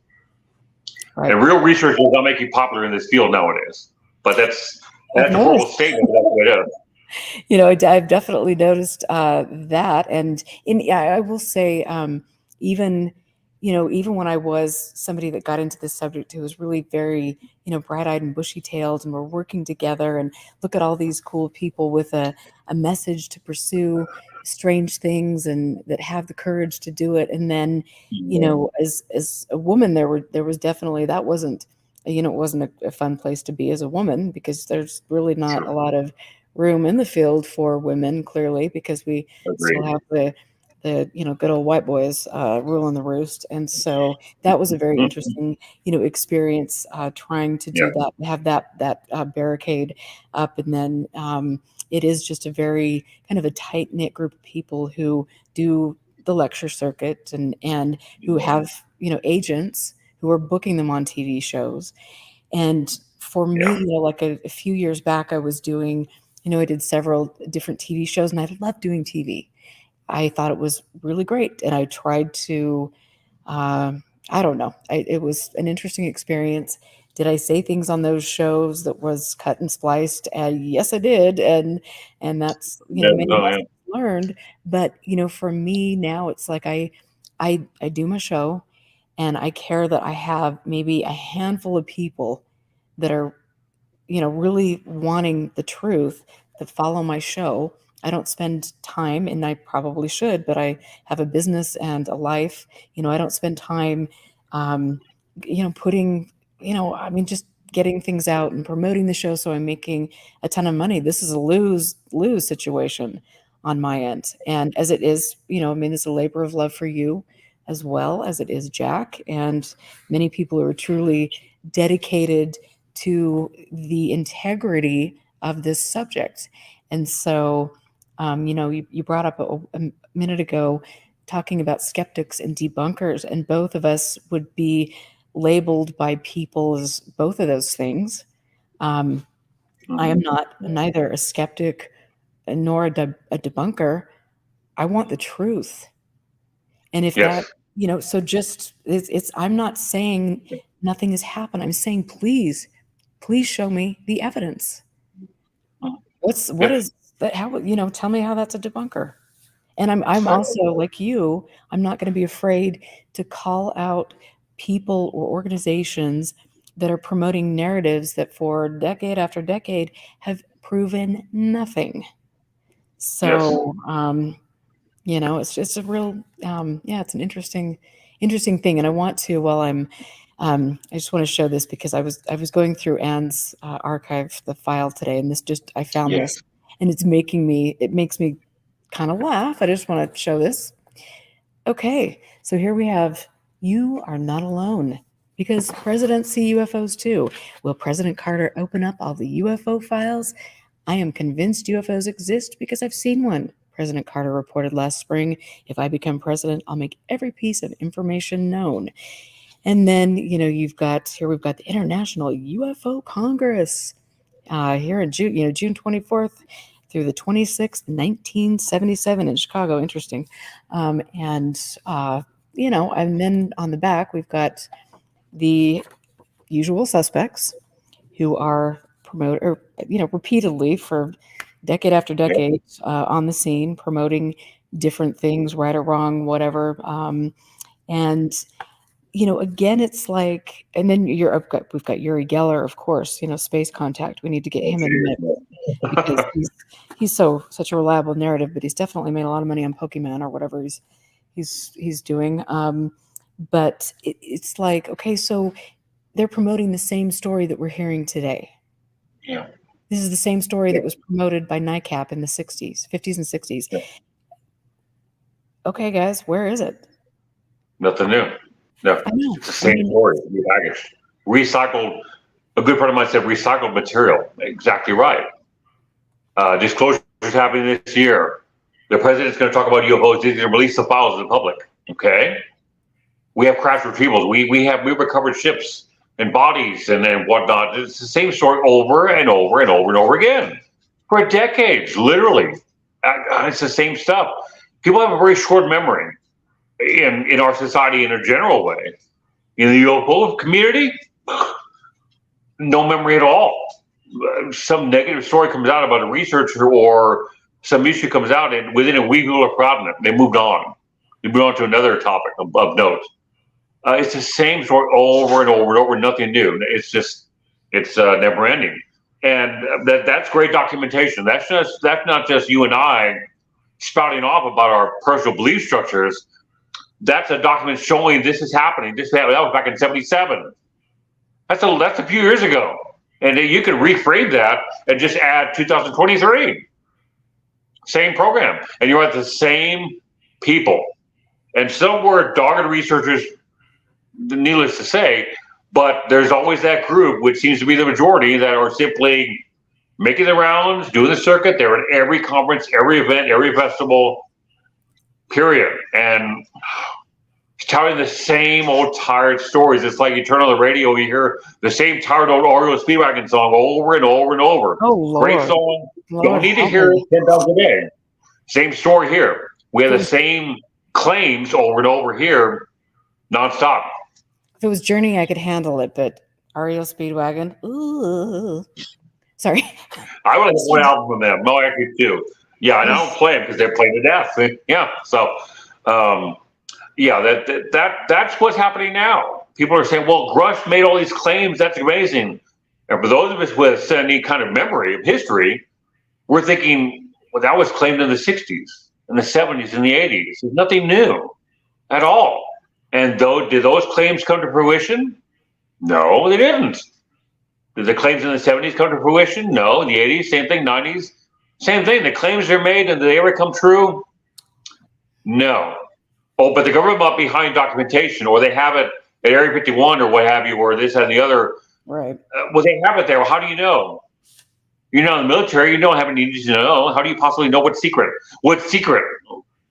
Right.
And real research will not make you popular in this field nowadays. But that's
I've
a horrible
noticed.
statement. But that's what it is.
I've definitely noticed that, and yeah, I will say, even even when I was somebody that got into this subject who was really very bright-eyed and bushy-tailed, and we're working together, and look at all these cool people with a message to pursue strange things and that have the courage to do it, and then as a woman, there was definitely that wasn't it wasn't a fun place to be as a woman, because there's really not a lot of room in the field for women, clearly, because we still
Agreed.
have the good old white boys ruling the roost. And so that was a very interesting experience, trying to do
Yeah.
that, have that barricade up. And then it is just a very kind of a tight knit group of people who do the lecture circuit, and who have agents who are booking them on TV shows. And for me,
Yeah.
like a few years back, I was doing, I did several different TV shows, and I loved doing TV. I thought it was really great, and I tried to, I don't know, it was an interesting experience. Did I say things on those shows that was cut and spliced? Yes, I did, and that's
Yeah.
many
No, yeah.
lessons learned. But for me now, it's like I do my show, and I care that I have maybe a handful of people that are really wanting the truth, that follow my show. I don't spend time, and I probably should, but I have a business and a life. I don't spend time, um, putting, I mean, just getting things out and promoting the show. So I'm making a ton of money. This is a lose situation on my end. And as it is, I mean, it's a labor of love for you as well as it is Jack, and many people who are truly dedicated to the integrity of this subject. And so, you brought up a minute ago talking about skeptics and debunkers, and both of us would be labeled by people as both of those things. I am not neither a skeptic nor a debunker. I want the truth. And if that,
Yes.
so just I'm not saying nothing has happened. I'm saying, please show me the evidence. What
Yes.
is that? How, tell me how that's a debunker. And I'm
Right.
also like you, I'm not going to be afraid to call out people or organizations that are promoting narratives that for decade after decade have proven nothing.
Yes.
So, it's a real, yeah, it's an interesting thing. And I want to, while I just want to show this, because I was going through Anne's archive, the file today, and I found
Yes.
this, and it makes me kind of laugh. I just want to show this. Okay, so here we have, you are not alone, because presidents see UFOs too. Will President Carter open up all the UFO files? I am convinced UFOs exist because I've seen one. President Carter reported last spring, if I become president, I'll make every piece of information known. And then, we've got the International UFO Congress here in June, June 24th through the 26th, 1977 in Chicago. Interesting. And then on the back, we've got the usual suspects who are promoted, or, repeatedly for decade after
Yes.
decade on the scene, promoting different things, right or wrong, whatever. And again, it's like, and then we've got Uri Geller, of course, space contact. We need to get him in the mix, because he's such a reliable narrative, but he's definitely made a lot of money on Pokemon or whatever he's doing. But it's like, okay, so they're promoting the same story that we're hearing today.
Yeah.
This is the same story
Yeah.
that was promoted by NICAP in the 60s, 50s and 60s.
Yeah.
Okay, guys, where is it?
Nothing new. No,
I know.
it's the
I
same
mean,
story. Repackaged, recycled. A good friend of mine said recycled material. Exactly right. Disclosures happening this year. The president's going to talk about UFOs. He's going to release the files to the public. Okay. We have crash retrievals. We recovered ships and bodies and whatnot. It's the same story over and over and over and over again for decades, literally. It's the same stuff. People have a very short memory in our society in a general way. In the UFO community, no memory at all. Some negative story comes out about a researcher or some issue comes out, and within a week people are forgotten it. They moved on. They moved on to another topic of note. It's the same story over and over and over, nothing new. It's never ending, and that's great documentation. That's not just you and I spouting off about our personal belief structures. That's a document showing this is happening. That was back in '77. That's a few years ago, and you can reframe that and just add 2023. Same program, and you're at the same people. And some were dogged researchers, needless to say, but there's always that group, which seems to be the majority, that are simply making the rounds, doing the circuit. They're at every conference, every event, every festival, period. And telling the same old tired stories. It's like you turn on the radio, you hear the same tired old Oreo Speedwagon song over and over and over.
Oh, Lord.
Great song.
Lord,
Don't need to hear it 10,000 a day. Same story here. We have the same claims over and over here, nonstop.
If it was Journey, I could handle it, but REO Speedwagon, ooh. Sorry.
I would have one album from them. No, I could too. Yeah, and I don't play them because they play to death. Yeah, so yeah, that's what's happening now. People are saying, "Well, Grush made all these claims. That's amazing." And for those of us with any kind of memory of history, we're thinking, "Well, that was claimed in the '60s, in the '70s, in the '80s. There's nothing new at all." And did those claims come to fruition? No, they didn't. Did the claims in the '70s come to fruition? No. In the '80s, same thing. '90s, same thing. The claims are made, and did they ever come true? No. Oh, but the government might be behind documentation, or they have it at Area 51 or what have you, or this and the other.
Right.
Well, they have it there. Well, how do you know? You're not in the military. You don't have any need to know. How do you possibly know what's secret? What's secret?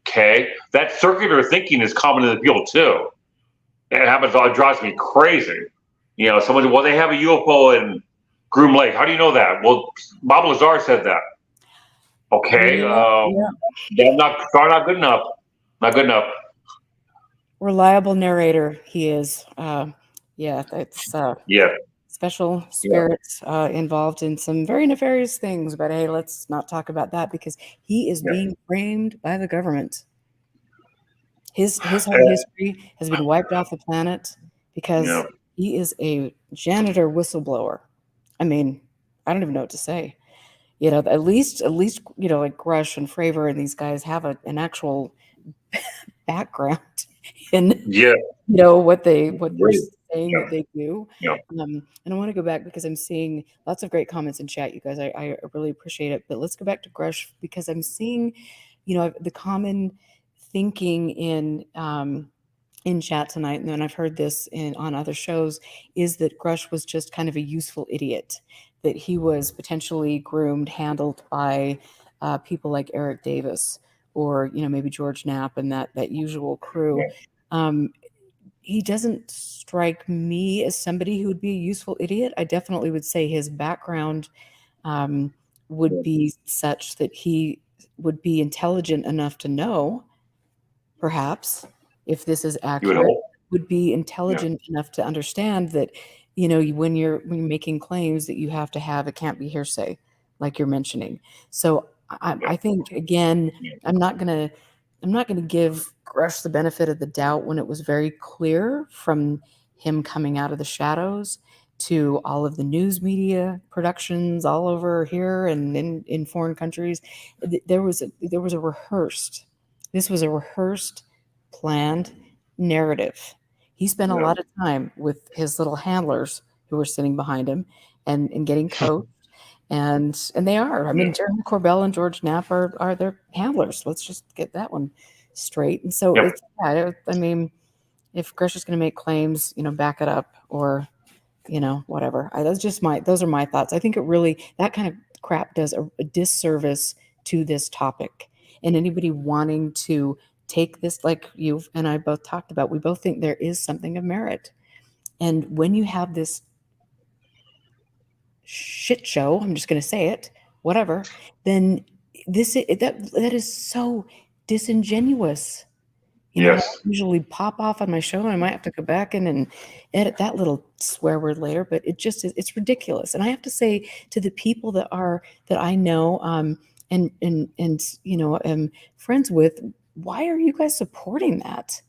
Okay. That circular thinking is common in the field, too. It happens. It drives me crazy. You know, someone, well, they have a UFO in Groom Lake. How do you know that? Well, Bob Lazar said that. Okay. That's not good enough. Not good enough.
Reliable narrator he is. Yeah, that's special spirits involved in some very nefarious things. But hey, let's not talk about that because he is being framed by the government. His whole history has been wiped off the planet because he is a janitor whistleblower. I mean, I don't even know what to say. You know, at least you know, like Grush and Fravor and these guys have an actual background in you know what they're saying that they do. And I want to go back because I'm seeing lots of great comments in chat, you guys. I really appreciate it. But let's go back to Grush because I'm seeing, you know, the common thinking in chat tonight, and then I've heard this on other shows, is that Grush was just kind of a useful idiot, that he was potentially groomed, handled by people like Eric Davis or, you know, maybe George Knapp and that usual crew. He doesn't strike me as somebody who would be a useful idiot. I definitely would say his background would be such that he would be intelligent enough to know, perhaps, if this is accurate, would be intelligent enough to understand that, you know, when you're making claims that you have to have, it can't be hearsay, like you're mentioning. So I think, again, I'm not gonna give Grush the benefit of the doubt when it was very clear from him coming out of the shadows to all of the news media productions all over here and in foreign countries. There was a rehearsed. This was a rehearsed, planned narrative. He spent a lot of time with his little handlers who were sitting behind him and getting coached. And they are. I mean, Jeremy Corbell and George Knapp are their handlers. Let's just get that one straight. And so it's, I mean, if Grush is going to make claims, you know, back it up, or, you know, whatever. Those are my thoughts. I think it really, that kind of crap does a disservice to this topic. And anybody wanting to take this, like you and I both talked about, we both think there is something of merit. And when you have this shit show, I'm just going to say it, whatever, then that is so disingenuous. You know, I
Yes.
usually pop off on my show, and I might have to go back in and edit that little swear word later, but it's ridiculous. And I have to say to the people that I know, and am friends with, why are you guys supporting that?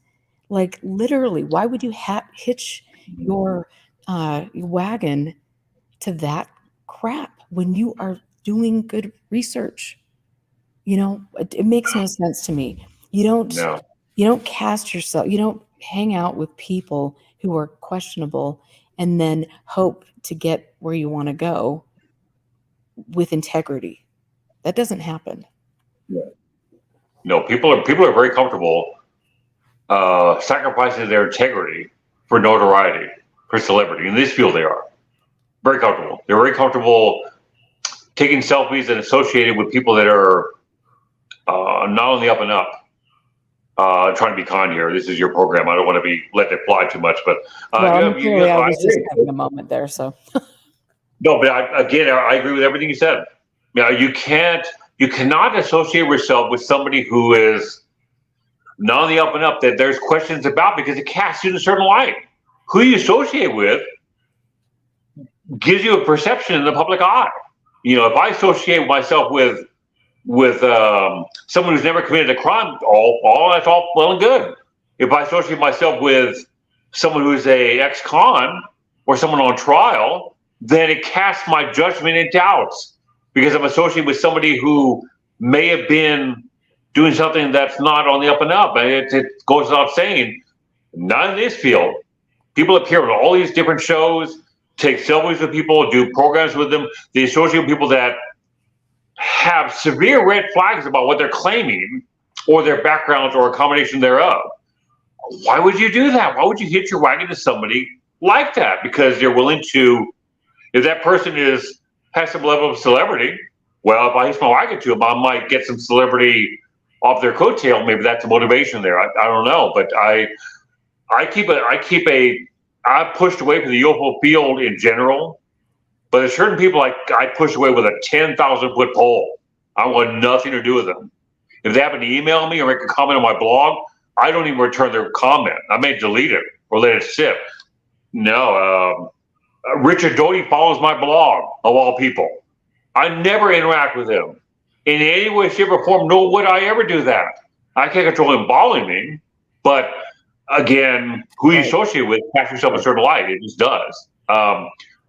Like, literally, why would you hitch your wagon to that crap when you are doing good research? It makes no sense to me. You don't
No.
you don't cast yourself, you don't hang out with people who are questionable and then hope to get where you want to go with integrity. That doesn't happen.
No. People are very comfortable sacrificing their integrity for notoriety, for celebrity. In this field, they are very comfortable. They're very comfortable taking selfies and associated with people that are not on the up and up. Trying to be kind here. This is your program. I don't want to be let it fly too much, but
Well, I mean, clearly I
I
was just
agree.
having a moment there, so.
No, but I agree with everything you said. Now, you cannot associate yourself with somebody who is not on the up and up that there's questions about, because it casts you in a certain light. Who you associate with gives you a perception in the public eye. If I associate myself with someone who's never committed a crime, that's all well and good. If I associate myself with someone who's a ex-con or someone on trial, then it casts my judgment in doubts, because I'm associated with somebody who may have been doing something that's not on the up and up. And it goes without saying, not in this field. People appear on all these different shows, take selfies with people, do programs with them. They associate with people that have severe red flags about what they're claiming or their backgrounds or a combination thereof. Why would you do that? Why would you hitch your wagon to somebody like that? Because they're willing to, if that person has some level of celebrity, well, if I hitch my wagon to them, I might get some celebrity off their coattail. Maybe that's a motivation there. I don't know, but I pushed away from the UFO field in general, but there's certain people I push away with a 10,000-foot pole. I want nothing to do with them. If they happen to email me or make a comment on my blog, I don't even return their comment. I may delete it or let it sit. No, Richard Doty follows my blog, of all people. I never interact with him in any way, shape, or form, nor would I ever do that. I can't control him following me, but again, who you associate with casts yourself a certain light. It just does.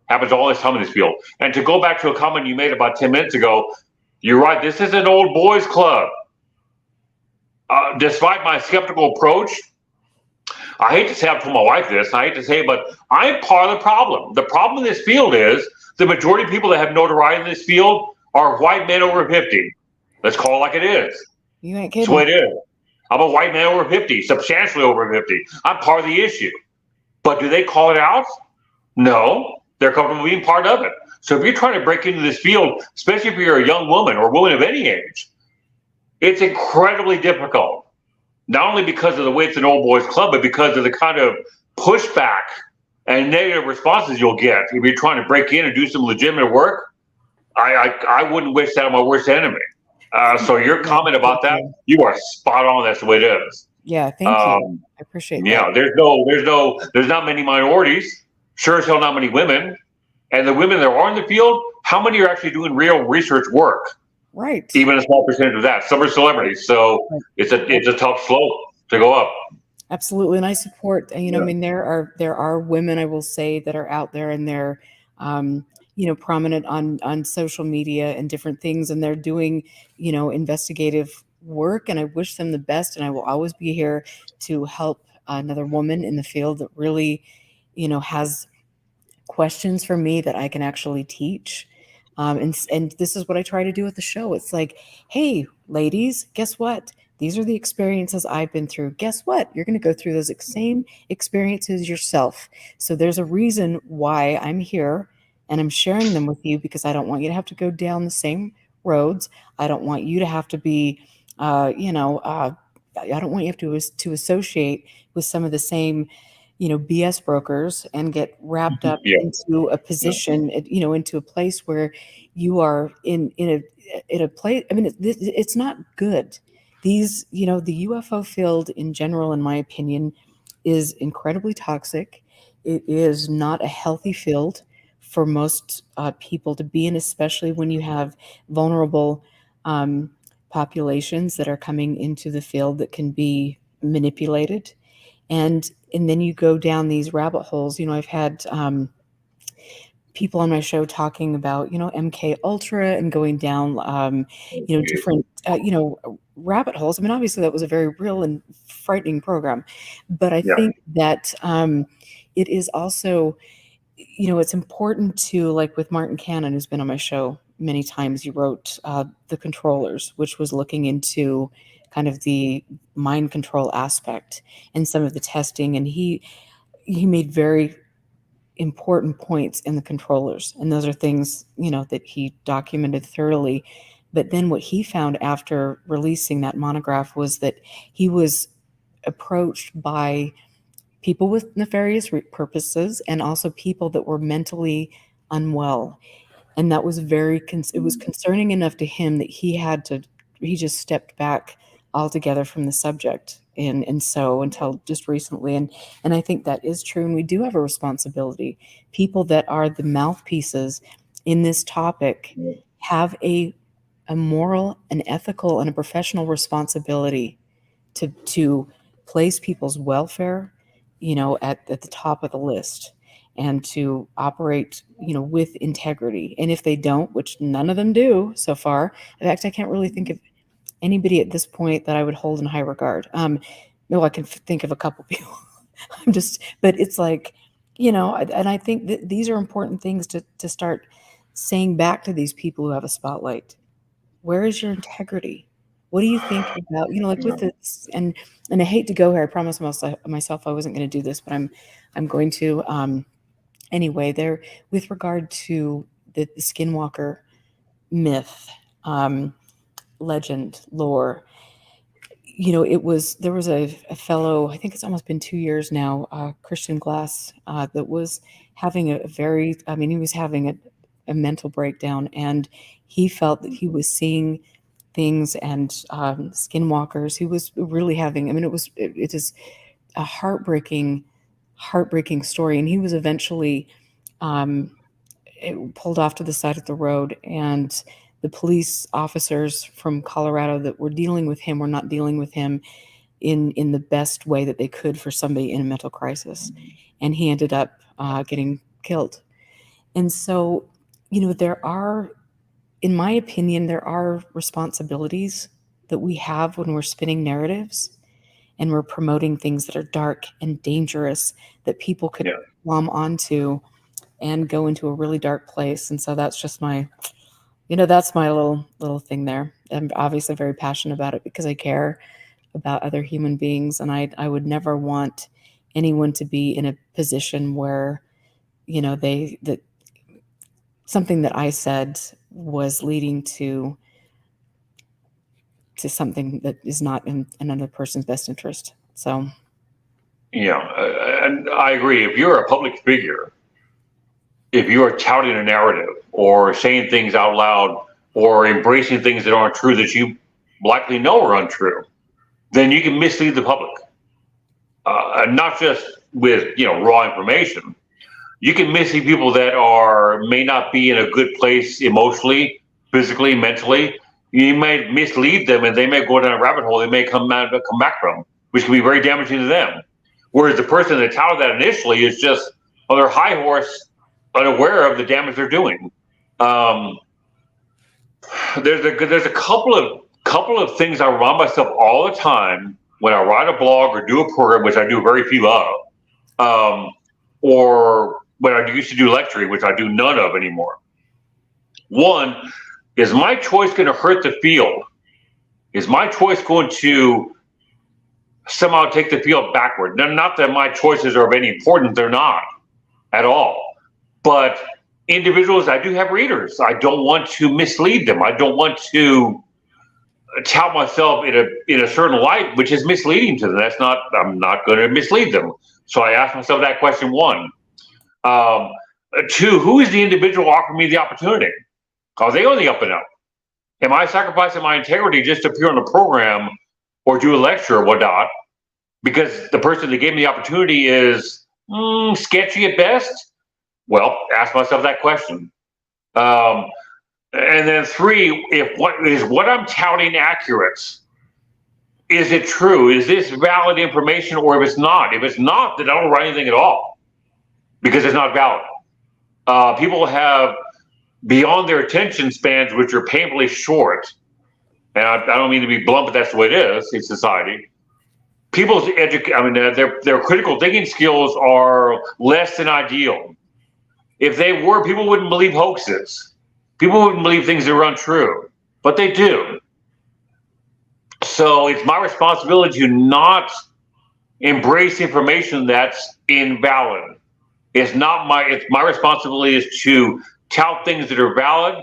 Happens all this time in this field. And to go back to a comment you made about 10 minutes ago, you're right. This is an old boys club. Despite my skeptical approach, I hate to say, I've told my wife this, I hate to say it, but I'm part of the problem. The problem in this field is the majority of people that have notoriety in this field are white men over 50. Let's call it like it is.
You ain't kidding.
That's what it is. I'm a white man over 50, substantially over 50. I'm part of the issue. But do they call it out? No. They're comfortable being part of it. So if you're trying to break into this field, especially if you're a young woman or woman of any age, it's incredibly difficult. Not only because of the way it's an old boys club, but because of the kind of pushback and negative responses you'll get if you're trying to break in and do some legitimate work. I wouldn't wish that on my worst enemy. So your comment about that, you are spot on. That's the way it is.
Yeah, thank you. I appreciate that.
Yeah, there's not many minorities. Sure as hell not many women. And the women that are in the field, how many are actually doing real research work?
Right.
Even a small percentage of that. Some are celebrities. So it's a tough slope to go up.
Absolutely. And I support, I mean, there are women, I will say, that are out there, and they're prominent on social media and different things, and they're doing, investigative work, and I wish them the best. And I will always be here to help another woman in the field that really, has questions for me that I can actually teach. And this is what I try to do with the show. It's like, hey, ladies, guess what? These are the experiences I've been through. Guess what? You're going to go through those same experiences yourself. So there's a reason why I'm here, and I'm sharing them with you, because I don't want you to have to go down the same roads. I don't want you to have to be, I don't want you to associate with some of the same, BS brokers and get wrapped up into a position, into a place where you are in a place. I mean, it's not good. these, the UFO field in general, in my opinion, is incredibly toxic. It is not a healthy field for most people to be in, especially when you have vulnerable populations that are coming into the field that can be manipulated. And then you go down these rabbit holes. I've had people on my show talking about, MK Ultra and going down, different, rabbit holes. I mean, obviously that was a very real and frightening program, but I
Yeah.
think that it is also, it's important to, like with Martin Cannon, who's been on my show many times. He wrote The Controllers, which was looking into kind of the mind control aspect and some of the testing, and he made very important points in The Controllers, and those are things that he documented thoroughly. But then what he found after releasing that monograph was that he was approached by people with nefarious purposes, and also people that were mentally unwell. And that was it was concerning enough to him that he just stepped back altogether from the subject. And so until just recently, and I think that is true, and we do have a responsibility. People that are the mouthpieces in this topic have a moral, an ethical, and a professional responsibility to place people's welfare, at the top of the list, and to operate, with integrity. And if they don't, which none of them do so far, in fact, I can't really think of anybody at this point that I would hold in high regard. No, I can think of a couple people. But it's like, and I think that these are important things to start saying back to these people who have a spotlight. Where is your integrity? What do you think about, like with this? And I hate to go here. I promised myself I wasn't going to do this, but I'm going to. Anyway, there, with regard to the Skinwalker myth, legend, lore, there was a fellow, I think it's almost been 2 years now, Christian Glass, that was having he was having a mental breakdown, and he felt that he was seeing things, and skinwalkers. He was really having, it is a heartbreaking story. And he was eventually pulled off to the side of the road, and the police officers from Colorado that were dealing with him were not dealing with him in the best way that they could for somebody in a mental crisis. And he ended up getting killed. And so, in my opinion, there are responsibilities that we have when we're spinning narratives and we're promoting things that are dark and dangerous that people could glom onto and go into a really dark place. And so that's just that's my little thing there. I'm obviously very passionate about it because I care about other human beings, and I would never want anyone to be in a position where, that something that I said was leading to something that is not in another person's best interest. So,
and I agree. If you're a public figure, if you are touting a narrative or saying things out loud or embracing things that aren't true that you likely know are untrue, then you can mislead the public. Not just with raw information. You can mislead people that may not be in a good place emotionally, physically, mentally. You might mislead them, and they may go down a rabbit hole. They may come back from, which can be very damaging to them. Whereas the person that touted that initially is just on their high horse, unaware of the damage they're doing. There's a couple of things I remind myself all the time when I write a blog or do a program, which I do very few of, or when I used to do lecturing, which I do none of anymore. One, is my choice going to hurt the field? Is my choice going to somehow take the field backward? Now, not that my choices are of any importance, they're not at all. But individuals, I do have readers. I don't want to mislead them. I don't want to tout myself in a certain light, which is misleading to them. I'm not going to mislead them. So I ask myself that question, one. Two, who is the individual offering me the opportunity? Are they on the up and up? Am I sacrificing my integrity just to appear on the program or do a lecture or whatnot, because the person that gave me the opportunity is sketchy at best? Well, ask myself that question. Um, and then three, if what I'm touting accurate? Is it true? Is this valid information? Or if it's not, then I don't write anything at all because it's not valid. People have beyond their attention spans, which are painfully short. And I don't mean to be blunt, but that's the way it is in society. Their critical thinking skills are less than ideal. If they were, people wouldn't believe hoaxes. People wouldn't believe things that are untrue, but they do. So it's my responsibility to not embrace information that's invalid. It's my responsibility is to tout things that are valid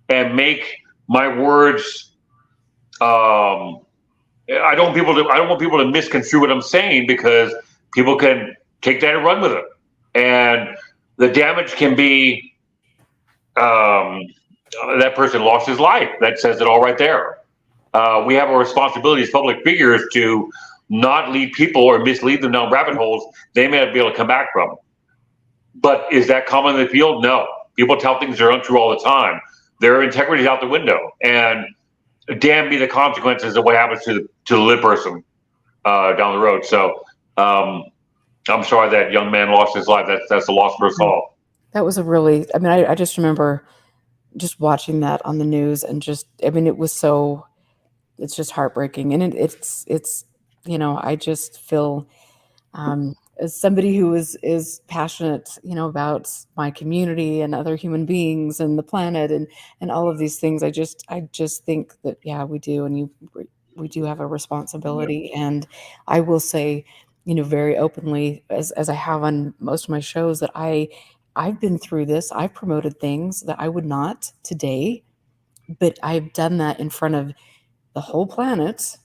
and make my words. I don't want people to misconstrue what I'm saying, because people can take that and run with it, and the damage can be that person lost his life. That says it all right there. We have a responsibility as public figures to not lead people or mislead them down rabbit holes they may not be able to come back from. But is that common in the field? No. People tell things that are untrue all the time. Their integrity is out the window, and damn be the consequences of what happens to the lit person down the road. So I'm sorry that young man lost his life. That's a loss for us all.
That was a really, I mean, I just remember just watching that on the news, and just, I mean, it's just heartbreaking. And it's, I just feel, as somebody who is passionate, about my community and other human beings and the planet and all of these things, I just think that, yeah, we do. And we do have a responsibility. Yeah. And I will say, very openly, as I have on most of my shows, that I've been through this. I've promoted things that I would not today, but I've done that in front of the whole planet.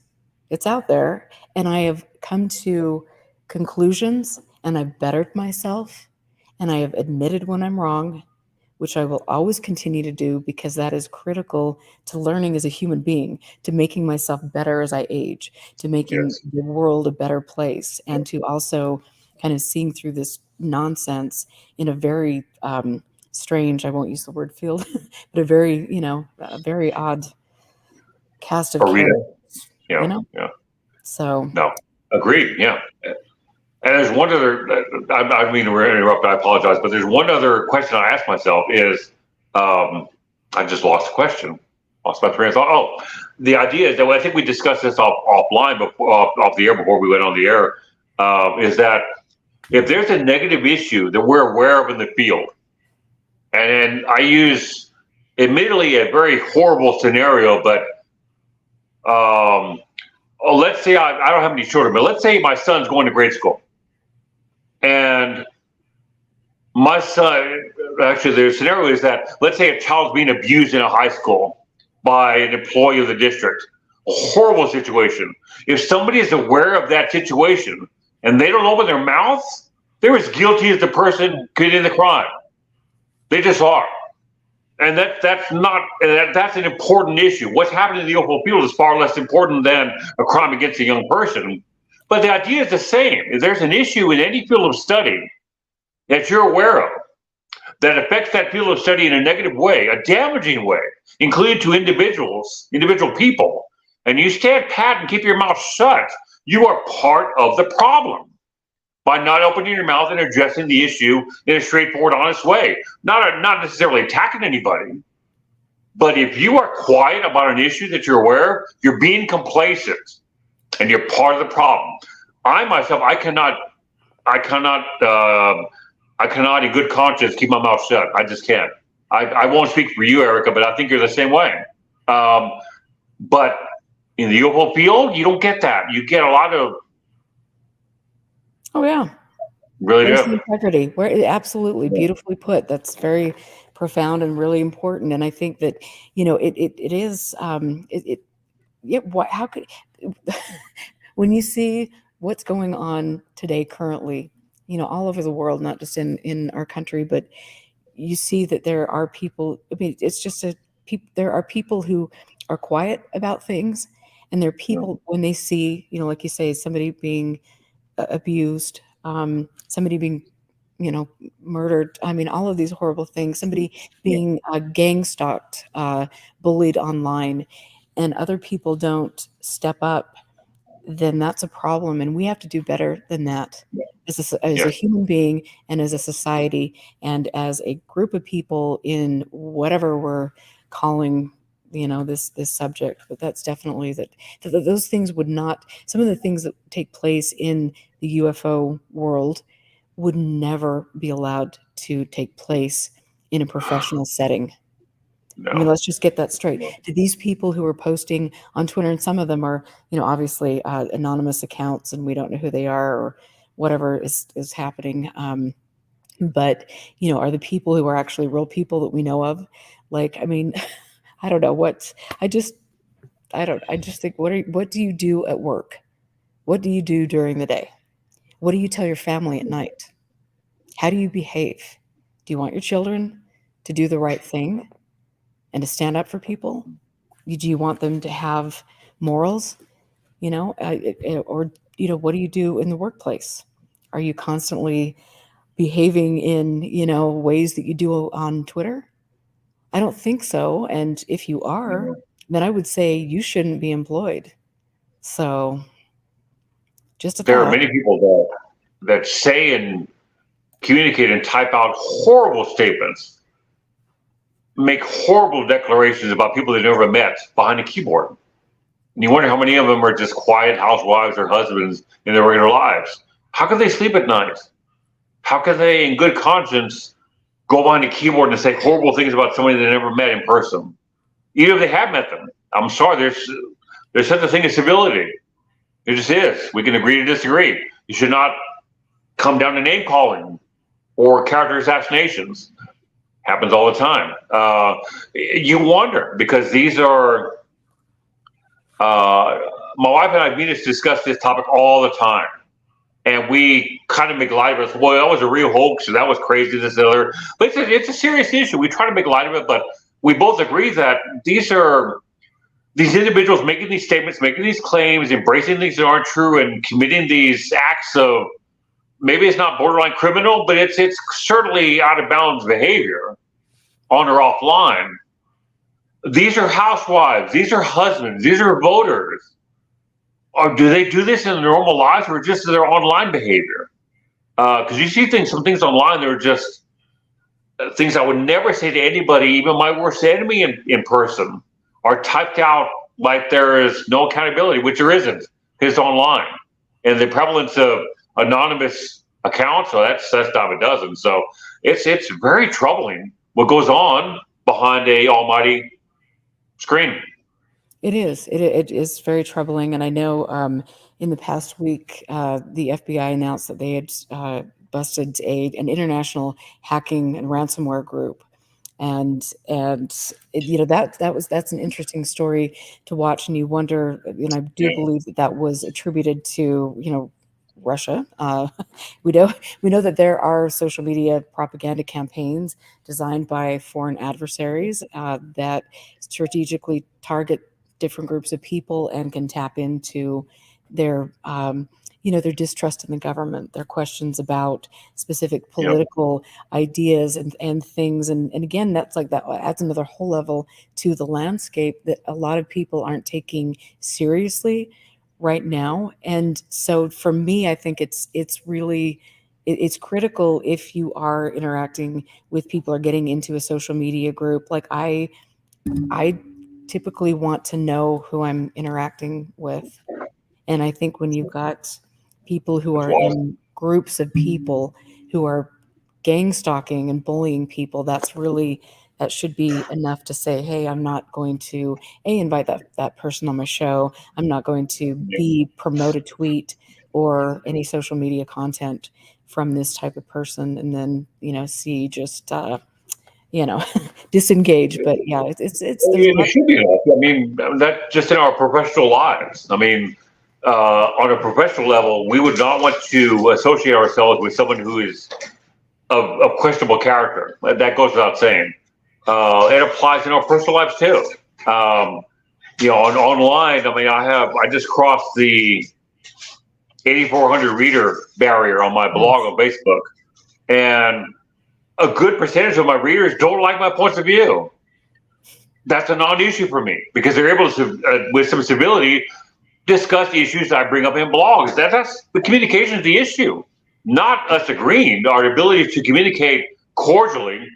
It's out there, and I have come to conclusions, and I've bettered myself, and I have admitted when I'm wrong, which I will always continue to do, because that is critical to learning as a human being, to making myself better as I age, to making
Yes.
the world a better place, and to also kind of seeing through this nonsense in a very strange, I won't use the word field, but a very odd cast of
Arena.
characters,
Yeah. Yeah.
So
no, agreed. Yeah. And there's one other. I don't mean to interrupt. I apologize, but there's one other question I ask myself is, I just lost the question. Lost my train of thought. Oh, the idea is that I think we discussed this offline off the air before we went on the air. Is that if there's a negative issue that we're aware of in the field, and I use, admittedly, a very horrible scenario, but let's say I don't have any children, but let's say my son's going to grade school, and my son, actually, the scenario is that let's say a child's being abused in a high school by an employee of the district. A horrible situation. If somebody is aware of that situation and they don't open their mouth, they're as guilty as the person committing the crime. They just are. And that's an important issue. What's happening in the UFO field is far less important than a crime against a young person. But the idea is the same. If there's an issue in any field of study that you're aware of that affects that field of study in a negative way, a damaging way, including to individual people, and you stand pat and keep your mouth shut, you are part of the problem by not opening your mouth and addressing the issue in a straightforward, honest way. Not necessarily attacking anybody, but if you are quiet about an issue that you're aware of, you're being complacent, and you're part of the problem. I myself, I cannot in good conscience keep my mouth shut. I just can't. I won't speak for you, Erica, but I think you're the same way. But in the UFO field, you don't get that. You get a lot of.
Oh yeah,
really do.
Integrity. Where absolutely beautifully put. That's very profound and really important. And I think that it is. Yeah. How could when you see what's going on today currently, all over the world, not just in our country, but you see that there are people. I mean, it's just there are people who are quiet about things, And there are people, when they see, like you say, somebody being abused, somebody being, murdered. I mean, all of these horrible things, somebody being gang stalked, bullied online, and other people don't step up, then that's a problem. And we have to do better than that as a
Yes.
human being and as a society and as a group of people in whatever we're calling this subject. But that's definitely that those things would not, some of the things that take place in the UFO world would never be allowed to take place in a professional setting. I mean,
No.
let's just get that straight. To these people who are posting on Twitter, and some of them are, obviously anonymous accounts, and we don't know who they are or whatever is happening. But are the people who are actually real people that we know of? Like, I mean, I don't know what. I just think, what do you do at work? What do you do during the day? What do you tell your family at night? How do you behave? Do you want your children to do the right thing and to stand up for people? Do you want them to have morals? Or what do you do in the workplace? Are you constantly behaving in ways that you do on Twitter? I don't think so. And if you are, then I would say you shouldn't be employed. So, just a
There are
thought.
many people that say and communicate and type out horrible statements, make horrible declarations about people they never met behind a keyboard. And you wonder how many of them are just quiet housewives or husbands in their regular lives. How can they sleep at night? How can they, in good conscience, go behind a keyboard and say horrible things about somebody they never met in person? Even if they have met them. I'm sorry, there's such a thing as civility. It just is. We can agree to disagree. You should not come down to name calling or character assassinations. Happens all the time. You wonder, because these are, my wife and I, Venus, discuss this topic all the time. And we kind of make light of it. Well, that was a real hoax, and that was crazy, this and other. But it's a serious issue. We try to make light of it, but we both agree that these individuals making these statements, making these claims, embracing things that aren't true, and committing these acts of, maybe it's not borderline criminal, but it's certainly out of bounds behavior, on or offline. These are housewives, these are husbands, these are voters. Or do they do this in their normal lives, or just their online behavior? Because you see some things online that are just things I would never say to anybody, even my worst enemy in person, are typed out like there is no accountability, which there isn't. It's online. And the prevalence of anonymous accounts, so that's dime a dozen. So it's very troubling what goes on behind a almighty screen.
It is. It is very troubling. And I know in the past week, the FBI announced that they had busted an international hacking and ransomware group. And that's an interesting story to watch. And you wonder, and I do believe that was attributed to, Russia. We know that there are social media propaganda campaigns designed by foreign adversaries that strategically target different groups of people and can tap into their their distrust in the government, their questions about specific political ideas and things. And again, that adds another whole level to the landscape that a lot of people aren't taking seriously right now. And so for me, I think it's really it's critical if you are interacting with people or getting into a social media group. Like I typically want to know who I'm interacting with. And I think when you've got people who are in groups of people who are gang stalking and bullying people, that should be enough to say, hey, I'm not going to invite that person on my show. I'm not going to promote a tweet or any social media content from this type of person, and then see just disengage. But yeah, it's there's
It should be enough. I mean, that just in our professional lives. I mean, on a professional level, we would not want to associate ourselves with someone who is of questionable character. That goes without saying. It applies in our personal lives too. online. I mean, I just crossed the 8,400 reader barrier on my blog on Facebook, and a good percentage of my readers don't like my points of view. That's a non-issue for me because they're able to, with some civility, discuss issues I bring up in blogs. That's the communication is the issue, not us agreeing. Our ability to communicate cordially,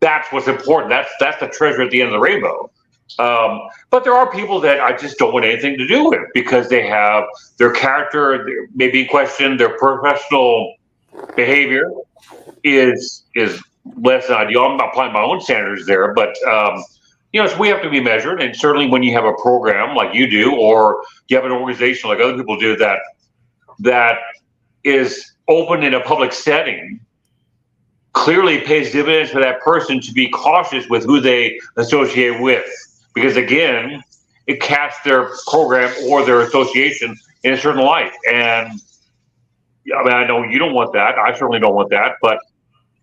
that's what's important. That's the treasure at the end of the rainbow. But there are people that I just don't want anything to do with because they have their character may be in question, their professional behavior is less than ideal. I'm applying my own standards there, but so we have to be measured. And certainly when you have a program like you do, or you have an organization like other people do that is open in a public setting, clearly pays dividends for that person to be cautious with who they associate with. Because again, it casts their program or their association in a certain light. And I mean, I know you don't want that. I certainly don't want that. But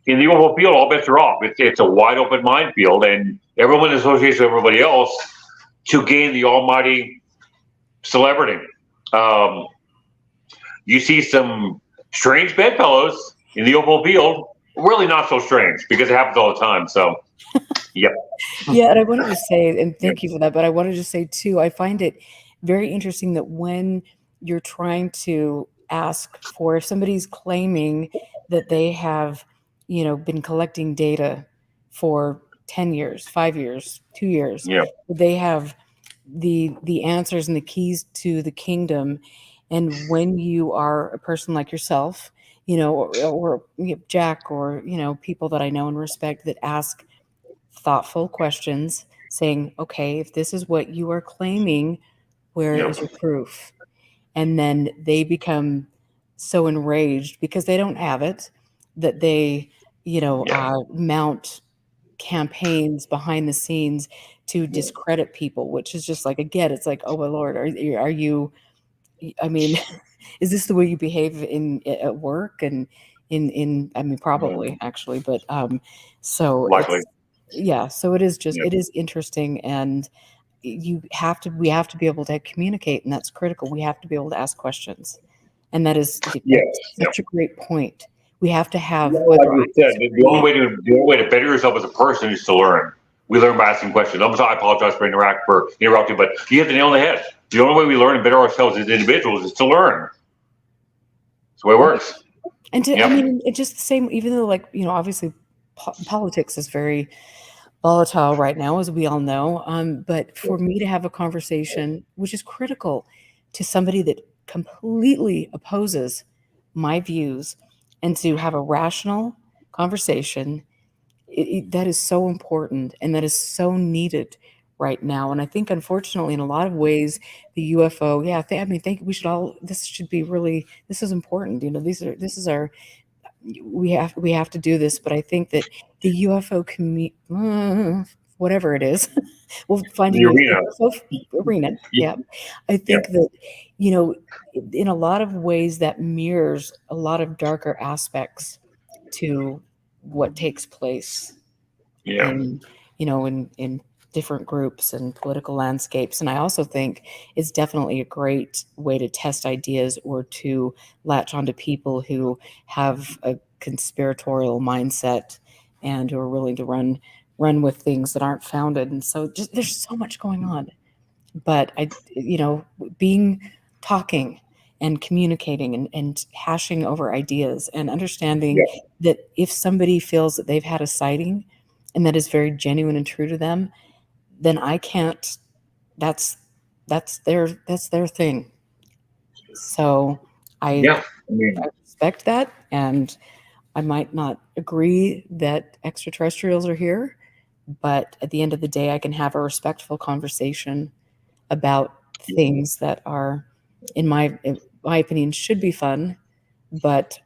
in the UFO field, all bets are off. It's a wide open minefield, and everyone associates with everybody else to gain the almighty celebrity. You see some strange bedfellows in the UFO field. Really not so strange because it happens all the time. So, yep.
Yeah, and I wanted to say, and thank you for that, but I wanted to say too, I find it very interesting that when you're trying to ask for, if somebody's claiming that they have, been collecting data for 10 years, 5 years, 2 years,
Yeah.
they have the answers and the keys to the kingdom. And when you are a person like yourself, or Jack, or, people that I know and respect that ask thoughtful questions saying, okay, if this is what you are claiming, where is your proof? And then they become so enraged because they don't have it that they, mount campaigns behind the scenes to discredit people, which is just like, again, it's like, oh my Lord, are you, I mean, is this the way you behave at work and I mean, probably actually, but so
Likely.
so it is just, it is interesting. And we have to be able to communicate, and that's critical. We have to be able to ask questions. And that is such a great point. We have to have,
like you said, the only way to better yourself as a person is to learn. We learn by asking questions. I apologize for interrupting, but you hit the nail on the head. The only way we learn and better ourselves as individuals is to learn. That's the way it works.
And I mean, it's just the same, even though, like, obviously politics is very volatile right now, as we all know. But for me to have a conversation, which is critical to somebody that completely opposes my views, and to have a rational conversation, that is so important, and that is so needed right now. And I think, unfortunately, in a lot of ways, the UFO, we should all, this is important. We have to do this. But I think that the UFO community, whatever it is, we'll find
the
arena. Yeah. I think that, in a lot of ways that mirrors a lot of darker aspects to what takes place in different groups and political landscapes. And I also think it's definitely a great way to test ideas, or to latch onto people who have a conspiratorial mindset and who are willing to run with things that aren't founded. And so there's so much going on. But talking and communicating and hashing over ideas, and understanding that if somebody feels that they've had a sighting and that is very genuine and true to them, then I can't, that's their thing. So I respect that, and I might not agree that extraterrestrials are here, but at the end of the day, I can have a respectful conversation about things that are, in my opinion, should be fun, but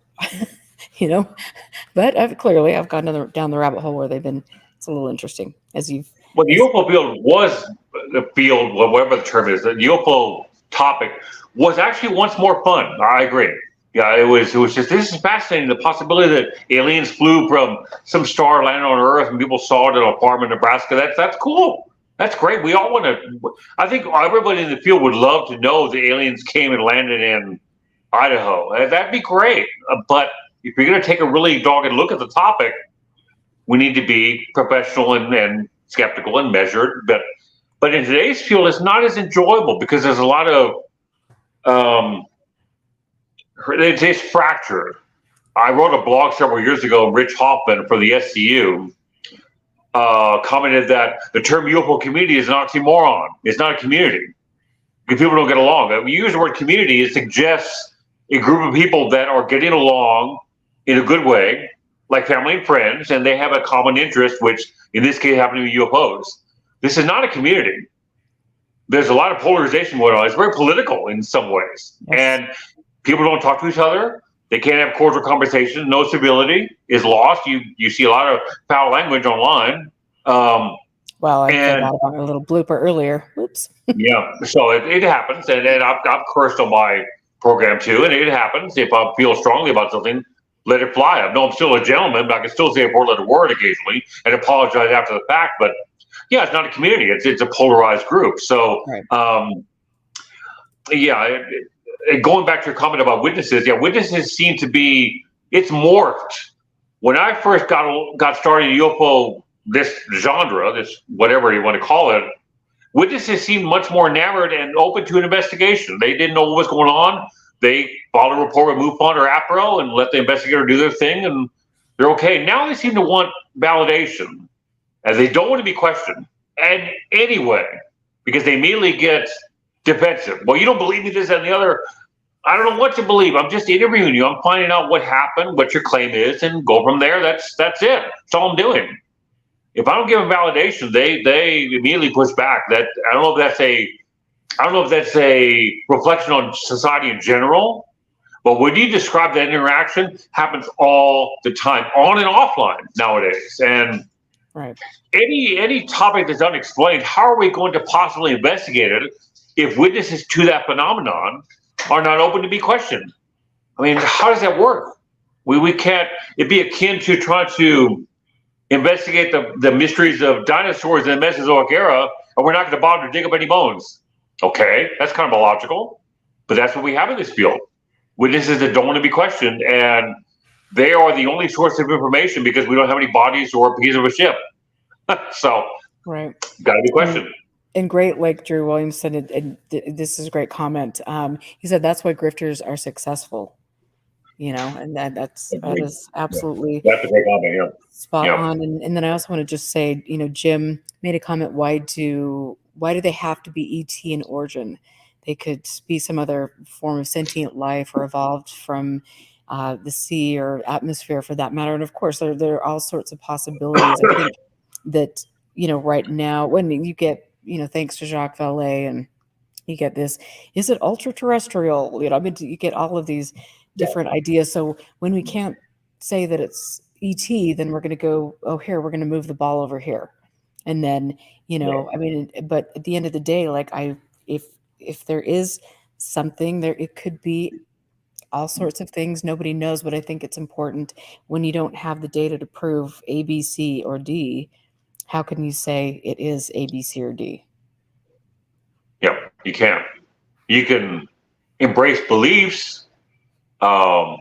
but I've gone down the rabbit hole where it's a little interesting, as you've.
Well, the UFO field was the field, whatever the term is, the UFO topic was actually once more fun. I agree. Yeah, it was just, this is fascinating. The possibility that aliens flew from some star, landed on Earth, and people saw it in a farm in Nebraska. That's cool. That's great. We all want to. I think everybody in the field would love to know the aliens came and landed in Idaho. That'd be great. But if you're going to take a really dogged look at the topic, we need to be professional and skeptical and measured. But in today's field, it's not as enjoyable because there's a lot of it's fractured. I wrote a blog several years ago. Rich Hoffman for the SCU commented that the term UFO community is an oxymoron. It's not a community because people don't get along. When we use the word community, it suggests a group of people that are getting along in a good way, like family and friends, and they have a common interest, which in this case happen to be UFOs. This is not a community. There's a lot of polarization going on. It's very political in some ways. Yes. And people don't talk to each other. They can't have cordial conversations. No civility is lost. You see a lot of foul language online.
Well, I forgot about a little blooper earlier. Oops.
Yeah, so it happens. And I've cursed on my program too, and it happens. If I feel strongly about something, let it fly. I know I'm still a gentleman, but I can still say a four-letter word occasionally and apologize after the fact. But yeah, it's not a community. It's a polarized group. So, right. Going back to your comment about witnesses, witnesses seem to be, it's morphed. When I first got started in UFO, this genre, this whatever you want to call it, witnesses seemed much more narrowed and open to an investigation. They didn't know what was going on. They filed a report with MUFON or APRO and let the investigator do their thing, and they're okay. Now they seem to want validation, and they don't want to be questioned. And anyway, because they immediately get defensive. Well, you don't believe me, this and the other. I don't know what to believe. I'm just interviewing you. I'm finding out what happened, what your claim is, and go from there. That's it. That's all I'm doing. If I don't give them validation, they immediately push back. That I don't know if that's a reflection on society in general, but when you describe that interaction, happens all the time, on and offline nowadays. And
right.
Any topic that's unexplained, how are we going to possibly investigate it if witnesses to that phenomenon are not open to be questioned? I mean, how does that work? We can't. It'd be akin to trying to investigate the mysteries of dinosaurs in the Mesozoic era, and we're not going to bother to dig up any bones. Okay, that's kind of illogical, but that's what we have in this field. Witnesses that don't want to be questioned, and they are the only source of information because we don't have any bodies or a piece of a ship. So,
right,
got to be questioned.
And great, like Drew Williams said, and this is a great comment. He said that's why grifters are successful. You know, and that is absolutely
that's a great comment, yeah.
Spot on. And then I also want to just say, you know, Jim made a comment. Why do they have to be ET in origin? They could be some other form of sentient life or evolved from the sea or atmosphere, for that matter. And of course, there are all sorts of possibilities. I think that, you know, right now, when you get, you know, thanks to Jacques Vallée, and you get this, is it ultra terrestrial? You know, I mean, you get all of these different ideas. So when we can't say that it's ET, then we're going to go, oh, here, we're going to move the ball over here. And then, you know, I mean, but at the end of the day, like if there is something there, it could be all sorts of things. Nobody knows, but I think it's important when you don't have the data to prove A, B, C, or D. How can you say it is A, B, C, or D?
Yeah, you can't. You can embrace beliefs. My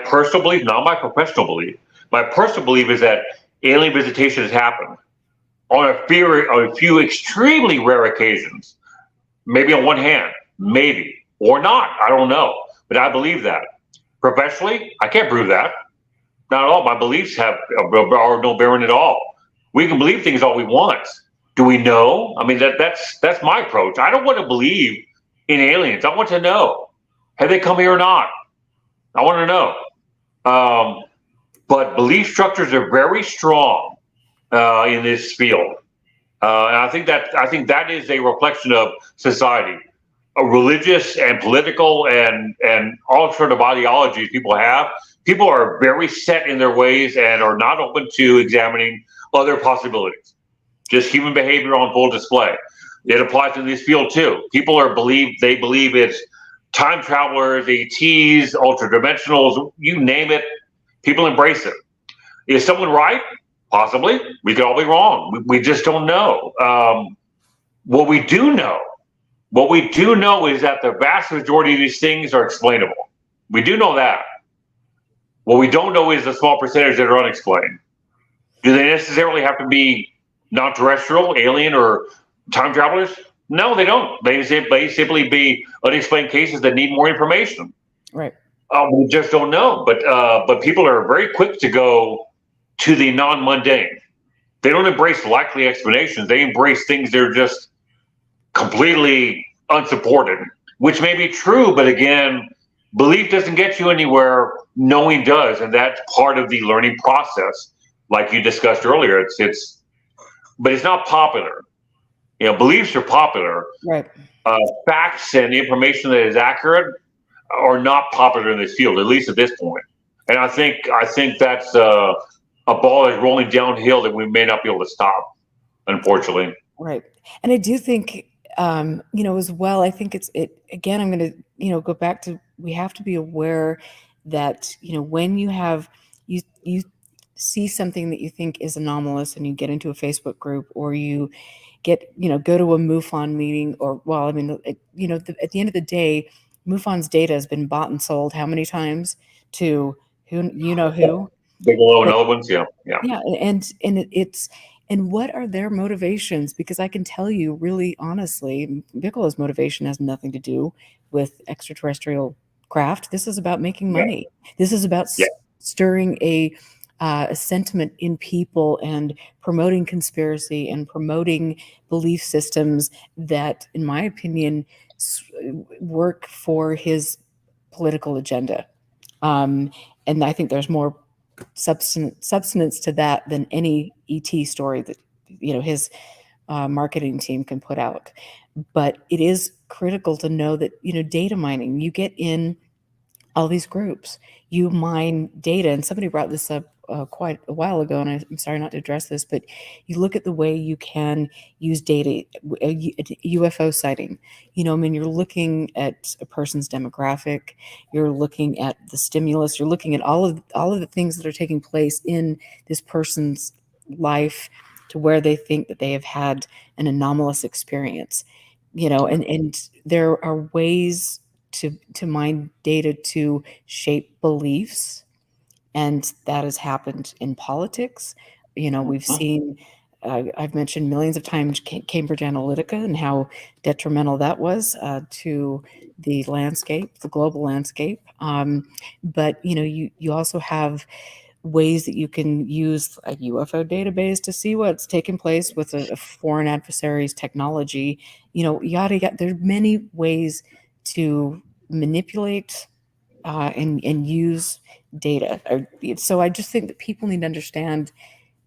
personal belief, not my professional belief. My personal belief is that alien visitation has happened on a few extremely rare occasions. Maybe on one hand, maybe, or not. I don't know, but I believe that. Professionally, I can't prove that. Not at all. My beliefs are no bearing at all. We can believe things all we want. Do we know? I mean, that's my approach. I don't want to believe in aliens. I want to know. Have they come here or not? I want to know. But belief structures are very strong in this field. And I think that is a reflection of society. A religious and political and all sort of ideologies people have. People are very set in their ways and are not open to examining other possibilities. Just human behavior on full display. It applies in this field too. People believe it's time travelers, ETs, ultra dimensionals, you name it. People embrace it. Is someone right? Possibly. We could all be wrong. We just don't know. What we do know is that the vast majority of these things are explainable. We do know that. What we don't know is the small percentage that are unexplained. Do they necessarily have to be non-terrestrial, alien, or time travelers? No, they don't. They simply be unexplained cases that need more information.
Right.
We just don't know. But people are very quick to go to the non-mundane. They don't embrace likely explanations. They embrace things that are just completely unsupported, which may be true, but again, belief doesn't get you anywhere. Knowing does, and that's part of the learning process, like you discussed earlier. But it's not popular. Beliefs are popular.
Right.
Facts and information that is accurate are not popular in this field, at least at this point. And I think that's a ball that's rolling downhill that we may not be able to stop, unfortunately.
Right. And I do think, as well, I think again, I'm going to, go back to, we have to be aware that, when you see something that you think is anomalous and you get into a Facebook group, or you go to a MUFON meeting, or, well, I mean, at the end of the day, MUFON's data has been bought and sold how many times to who?
Bigelow and other ones, yeah.
And what are their motivations? Because I can tell you, really honestly, Bigelow's motivation has nothing to do with extraterrestrial craft. This is about making money. This is about stirring a sentiment in people and promoting conspiracy and promoting belief systems that, in my opinion, work for his political agenda. And I think there's more substance to that than any ET story that his marketing team can put out. But it is critical to know that data mining, you get in all these groups, you mine data, and somebody brought this up quite a while ago, and I'm sorry not to address this, but you look at the way you can use data, a UFO sighting. You're looking at a person's demographic, you're looking at the stimulus, you're looking at all of the things that are taking place in this person's life, to where they think that they have had an anomalous experience. And there are ways to mine data to shape beliefs. And that has happened in politics. We've seen, I've mentioned millions of times Cambridge Analytica and how detrimental that was to the landscape, the global landscape. But, you also have ways that you can use a UFO database to see what's taking place with a foreign adversary's technology, yada, yada. There's many ways to manipulate and use data. So I just think that people need to understand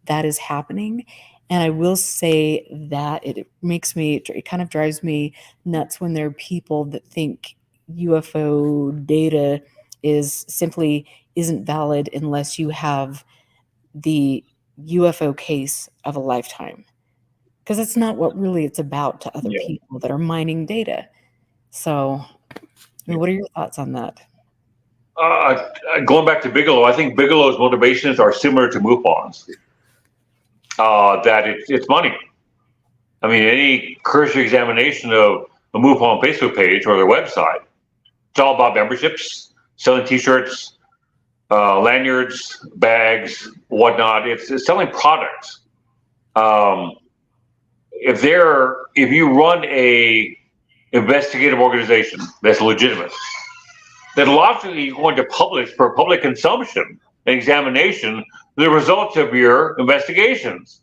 that is happening. And I will say that it kind of drives me nuts when there are people that think UFO data isn't valid unless you have the UFO case of a lifetime. Because that's not what really it's about to other people that are mining data. So, what are your thoughts on that?
Going back to Bigelow, I think Bigelow's motivations are similar to MUFON's. That it's money. I mean, any cursory examination of a MUFON Facebook page or their website, it's all about memberships, selling T-shirts, lanyards, bags, whatnot. It's selling products. If you run a investigative organization that's legitimate, that logically you're going to publish for public consumption and examination the results of your investigations.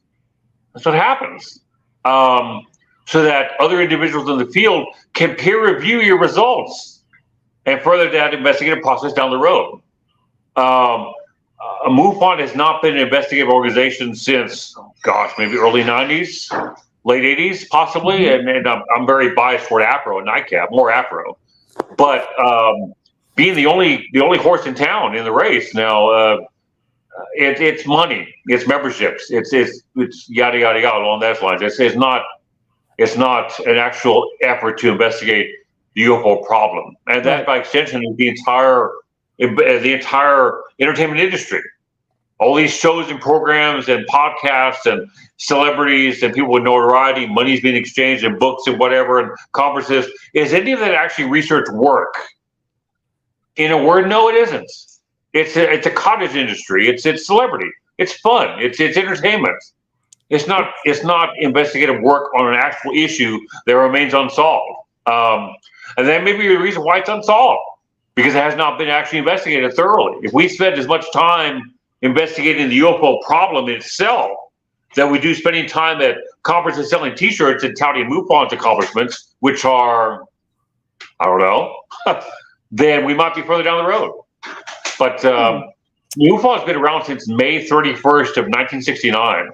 That's what happens. So that other individuals in the field can peer review your results and further that investigative process down the road. MUFON has not been an investigative organization since, maybe early 90s, late 80s, possibly. And I'm very biased toward APRO and NICAP, more APRO. But being the only horse in town in the race now, it's money, it's memberships, it's yada yada yada along those lines. It's not an actual effort to investigate the UFO problem, and that by extension is the entire entertainment industry. all these shows and programs and podcasts and celebrities and people with notoriety, money's being exchanged in books and whatever and conferences. Is any of that actually research work? In a word, no, it isn't. It's a cottage industry. It's celebrity. It's fun. It's entertainment. It's not investigative work on an actual issue that remains unsolved. And that may be the reason why it's unsolved, because it has not been actually investigated thoroughly. If we spend as much time investigating the UFO problem itself that we do spending time at conferences selling T-shirts and touting MUFON's accomplishments, which are, I don't know, then we might be further down the road. But MUFON's been around since May 31st of 1969.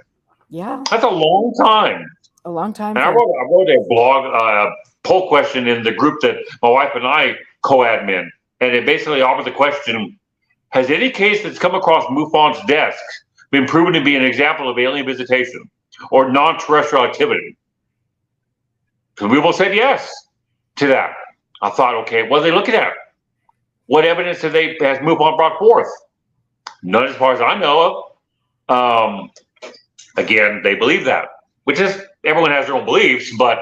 Yeah.
That's a long time.
A long time.
And I wrote a blog poll question in the group that my wife and I co-admin. And it basically offered the question, has any case that's come across MUFON's desk been proven to be an example of alien visitation or non-terrestrial activity? Because we both said yes to that. I thought, okay, what are they looking at? What evidence has MUFON brought forth? None as far as I know of. Again, they believe that, which is, everyone has their own beliefs, but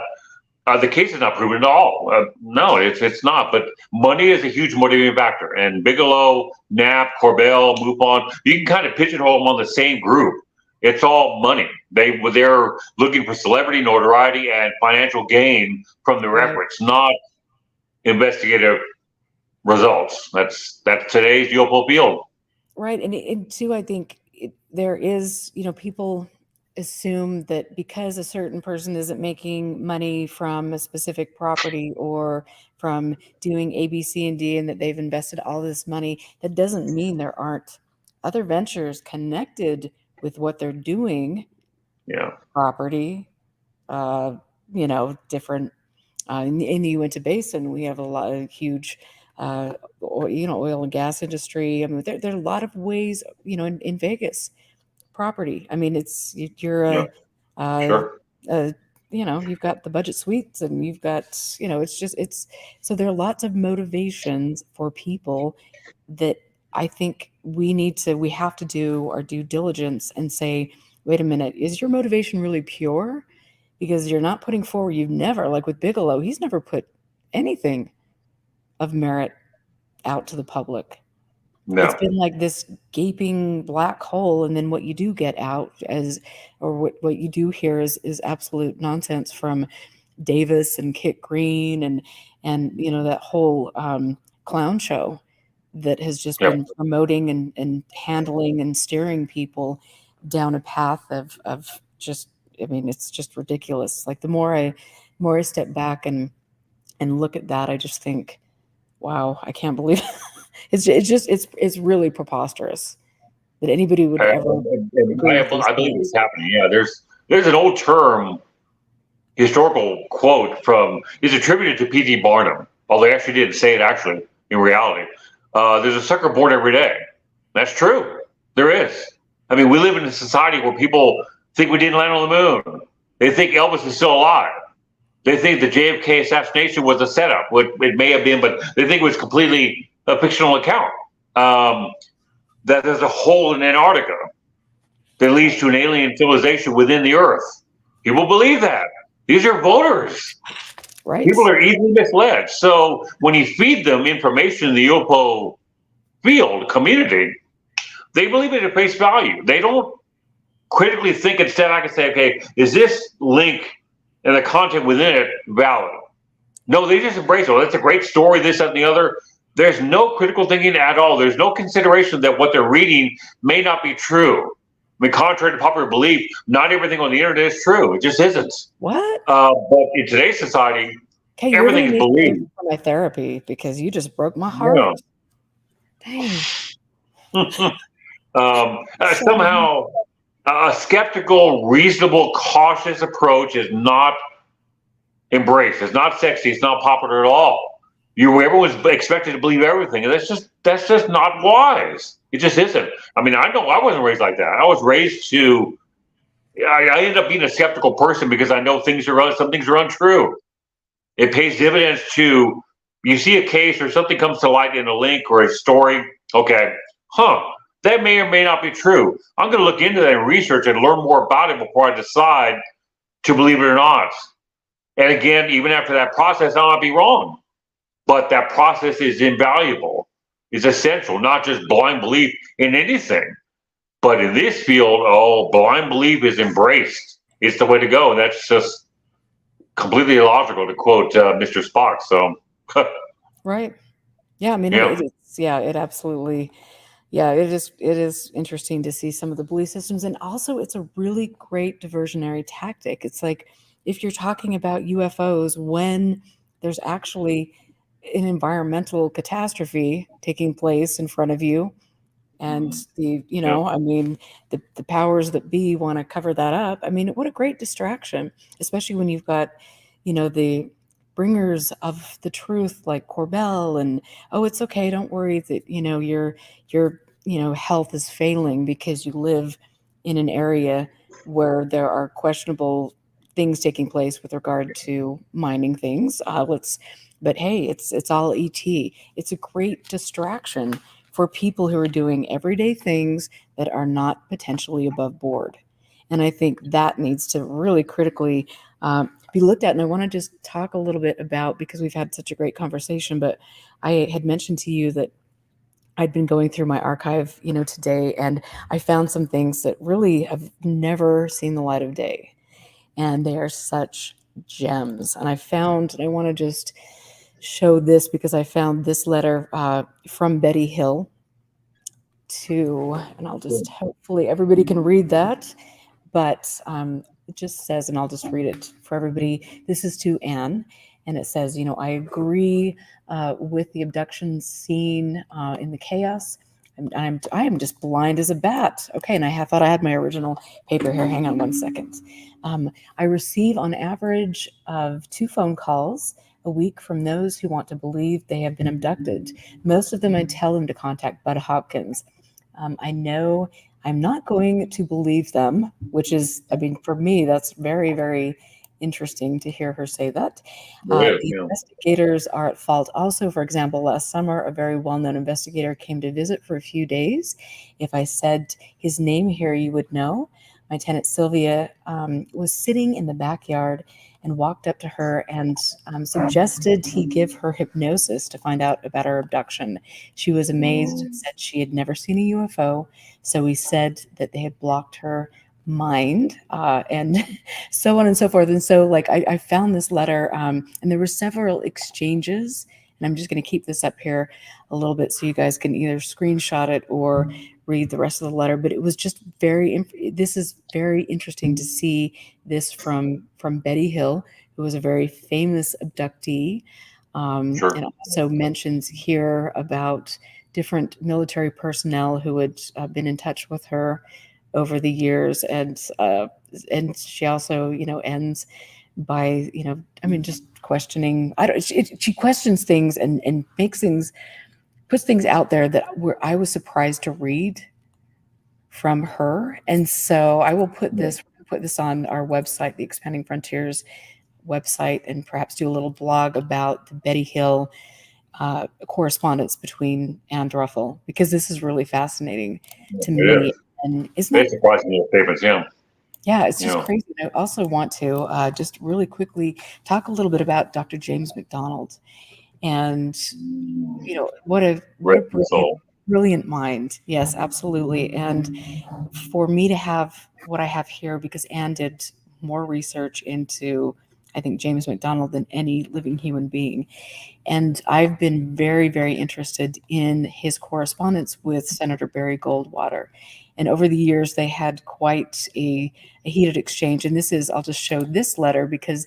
the case is not proven at all. No, it's not. But money is a huge motivating factor. And Bigelow, Knapp, Corbell, MUFON, you can kind of pigeonhole them on the same group. It's all money. They're looking for celebrity, notoriety, and financial gain from their efforts, not investigative results. That's today's UFO field.
Right. And too, I think there is, people assume that because a certain person isn't making money from a specific property or from doing A, B, C, and D, and that they've invested all this money, that doesn't mean there aren't other ventures connected with what they're doing.
Yeah.
Property, different. In the Uinta Basin, we have a lot of huge, oil and gas industry. I mean, there are a lot of ways, in Vegas. Property. I mean, you've got the budget suites and you've got, so there are lots of motivations for people that I think we have to do our due diligence and say, wait a minute, is your motivation really pure? Because you're not putting forward, you've never, like with Bigelow, he's never put anything of merit out to the public. No. It's been like this gaping black hole, and then what you do get out what you do hear is absolute nonsense from Davis and Kit Green and that whole clown show that has just been promoting and handling and steering people down a path of just, it's just ridiculous. Like the more I step back and look at that, I just think, wow, I can't believe it. It's really preposterous that anybody would ever.
I believe it's happening. Yeah, there's an old term, historical quote it's attributed to P.T. Barnum, although they actually didn't say it actually in reality. There's a sucker born every day. That's true. There is. I mean, we live in a society where people think we didn't land on the moon. They think Elvis is still alive. They think the JFK assassination was a setup. It may have been, but they think it was completely a fictional account. That there's a hole in Antarctica that leads to an alien civilization within the Earth. People believe that. These are voters.
Right.
People are easily misled. So when you feed them information in the UFO field community, they believe it at face value. They don't critically think and step back and say, okay, is this link and the content within it valid? No, they just embrace it. Oh, that's a great story, this, that, and the other. There's no critical thinking at all. There's no consideration that what they're reading may not be true. I mean, contrary to popular belief, not everything on the internet is true. It just isn't.
What?
But in today's society, everything is believed.
For my therapy, because you just broke my heart. Yeah. Dang.
Somehow, a skeptical, reasonable, cautious approach is not embraced. It's not sexy. It's not popular at all. Everyone's expected to believe everything, and that's just not wise. It just isn't. I mean, I know I wasn't raised like that. I was raised to. I ended up being a skeptical person because I know some things are untrue. It pays dividends to. You see a case or something comes to light in a link or a story. Okay, that may or may not be true. I'm going to look into that and research and learn more about it before I decide to believe it or not. And again, even after that process, I might be wrong. But that process is invaluable. It's essential, not just blind belief in anything. But in this field, oh, blind belief is embraced. It's the way to go. That's just completely illogical, to quote Mr. Spock. So,
Right. Yeah. I mean,
yeah,
it absolutely, yeah, it is interesting to see some of the belief systems. And also, it's a really great diversionary tactic. It's like if you're talking about UFOs when there's actually an environmental catastrophe taking place in front of you, and
yeah,
I mean, the powers that be want to cover that up. I mean, what a great distraction, especially when you've got, the bringers of the truth like Corbell and, oh, it's okay, don't worry that, your health is failing because you live in an area where there are questionable things taking place with regard to mining things. But hey, it's all ET. It's a great distraction for people who are doing everyday things that are not potentially above board. And I think that needs to really critically be looked at. And I want to just talk a little bit about, because we've had such a great conversation, but I had mentioned to you that I'd been going through my archive, today, and I found some things that really have never seen the light of day. And they are such gems. And I want to just show this because I found this letter from Betty Hill to, and I'll just hopefully everybody can read that, but it just says, and I'll just read it for everybody. This is to Anne, and it says, I agree with the abduction scene in the chaos. I am just blind as a bat. Okay, and thought I had my original paper here. Hang on one second. I receive on average of 2 phone calls a week from those who want to believe they have been abducted. Most of them I tell them to contact Bud Hopkins. I know I'm not going to believe them, which is, I mean, for me, that's very, very interesting to hear her say that.
it is,
The
yeah.
investigators are at fault. Also, for example, last summer, a very well-known investigator came to visit for a few days. If I said his name here, you would know. My tenant Sylvia was sitting in the backyard and walked up to her and suggested he give her hypnosis to find out about her abduction. She was amazed and said she had never seen a UFO. So we said that they had blocked her mind and so on and so forth. And so, like, I found this letter, and there were several exchanges. And I'm just going to keep this up here a little bit so you guys can either screenshot it or read the rest of the letter. But it was just this is very interesting to see this from Betty Hill, who was a very famous abductee,
Sure.
and also mentions here about different military personnel who had been in touch with her over the years, and she also, ends by, I mean, just questioning. I don't. She questions things and makes things, puts things out there that I was surprised to read from her. And so I will put this on our website, the Expanding Frontiers website, and perhaps do a little blog about the Betty Hill correspondence between Anne Druffel, because this is really fascinating to
It
me.
is.
And isn't
They
that,
surprise me with statements, yeah.
yeah, it's
You
just
know,
crazy. I also want to just really quickly talk a little bit about Dr. James McDonald. And what a
rest of the
brilliant,
soul.
brilliant mind. Yes, absolutely. And for me to have what I have here, because Anne did more research into, I think, James McDonald than any living human being. And I've been very, very interested in his correspondence with Senator Barry Goldwater. And over the years, they had quite a heated exchange. And I'll just show this letter because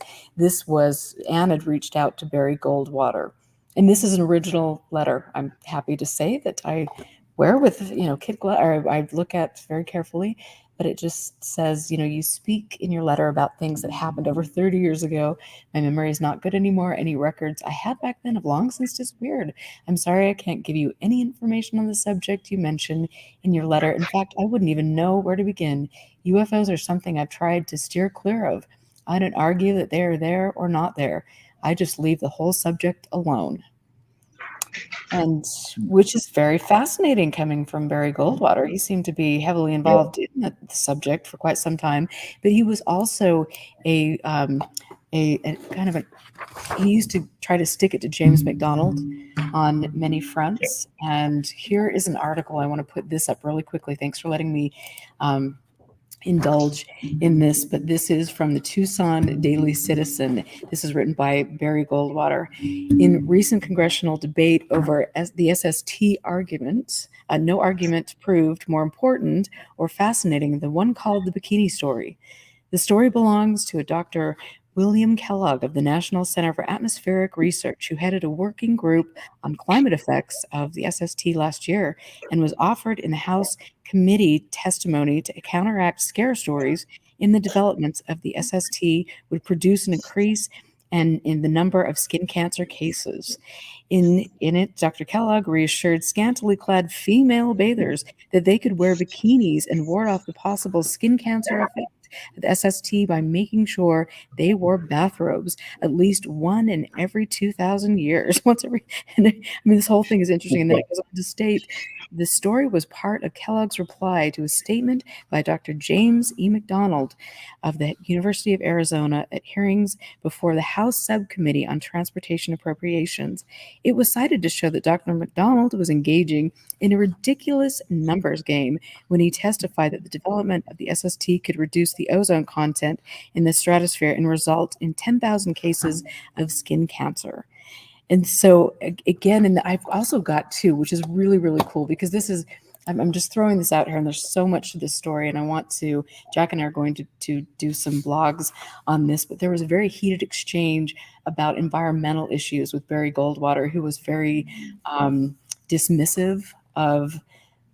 Anne had reached out to Barry Goldwater. And this is an original letter. I'm happy to say that I wear with, kid glove, or I look at very carefully. But it just says, you speak in your letter about things that happened over 30 years ago. My memory is not good anymore. Any records I had back then have long since disappeared. I'm sorry I can't give you any information on the subject you mentioned in your letter. In fact, I wouldn't even know where to begin. UFOs are something I've tried to steer clear of. I don't argue that they are there or not there. I just leave the whole subject alone. and which is very fascinating coming from Barry Goldwater. He seemed to be heavily
Yeah.
involved in the subject for quite some time, but he was also a a kind of a he used to try to stick it to James McDonald on many fronts. And here is an article. I want to put this up really quickly. Thanks for letting me um, indulge in this, but this is from the Tucson Daily Citizen. This is written by Barry Goldwater. In recent congressional debate over the SST argument, no argument proved more important or fascinating than one called the Bikini Story. The story belongs to a Dr. William Kellogg of the National Center for Atmospheric Research, who headed a working group on climate effects of the SST last year and was offered in the House committee testimony to counteract scare stories in the developments of the SST would produce an increase in the number of skin cancer cases. In it, Dr. Kellogg reassured scantily clad female bathers that they could wear bikinis and ward off the possible skin cancer effect of the SST by making sure they wore bathrobes at least one in every 2,000 years. Once every, and I mean, this whole thing is interesting. And then it goes on to state the story was part of Kellogg's reply to a statement by Dr. James E. McDonald of the University of Arizona at hearings before the House Subcommittee on Transportation Appropriations. It was cited to show that Dr. McDonald was engaging in a ridiculous numbers game when he testified that the development of the SST could reduce the ozone content in the stratosphere and result in 10,000 cases of skin cancer. And so again, and I've also got two, which is really, really cool because this is, I'm just throwing this out here and there's so much to this story. And I want to, Jack and I are going to do some blogs on this, but there was a very heated exchange about environmental issues with Barry Goldwater, who was very dismissive of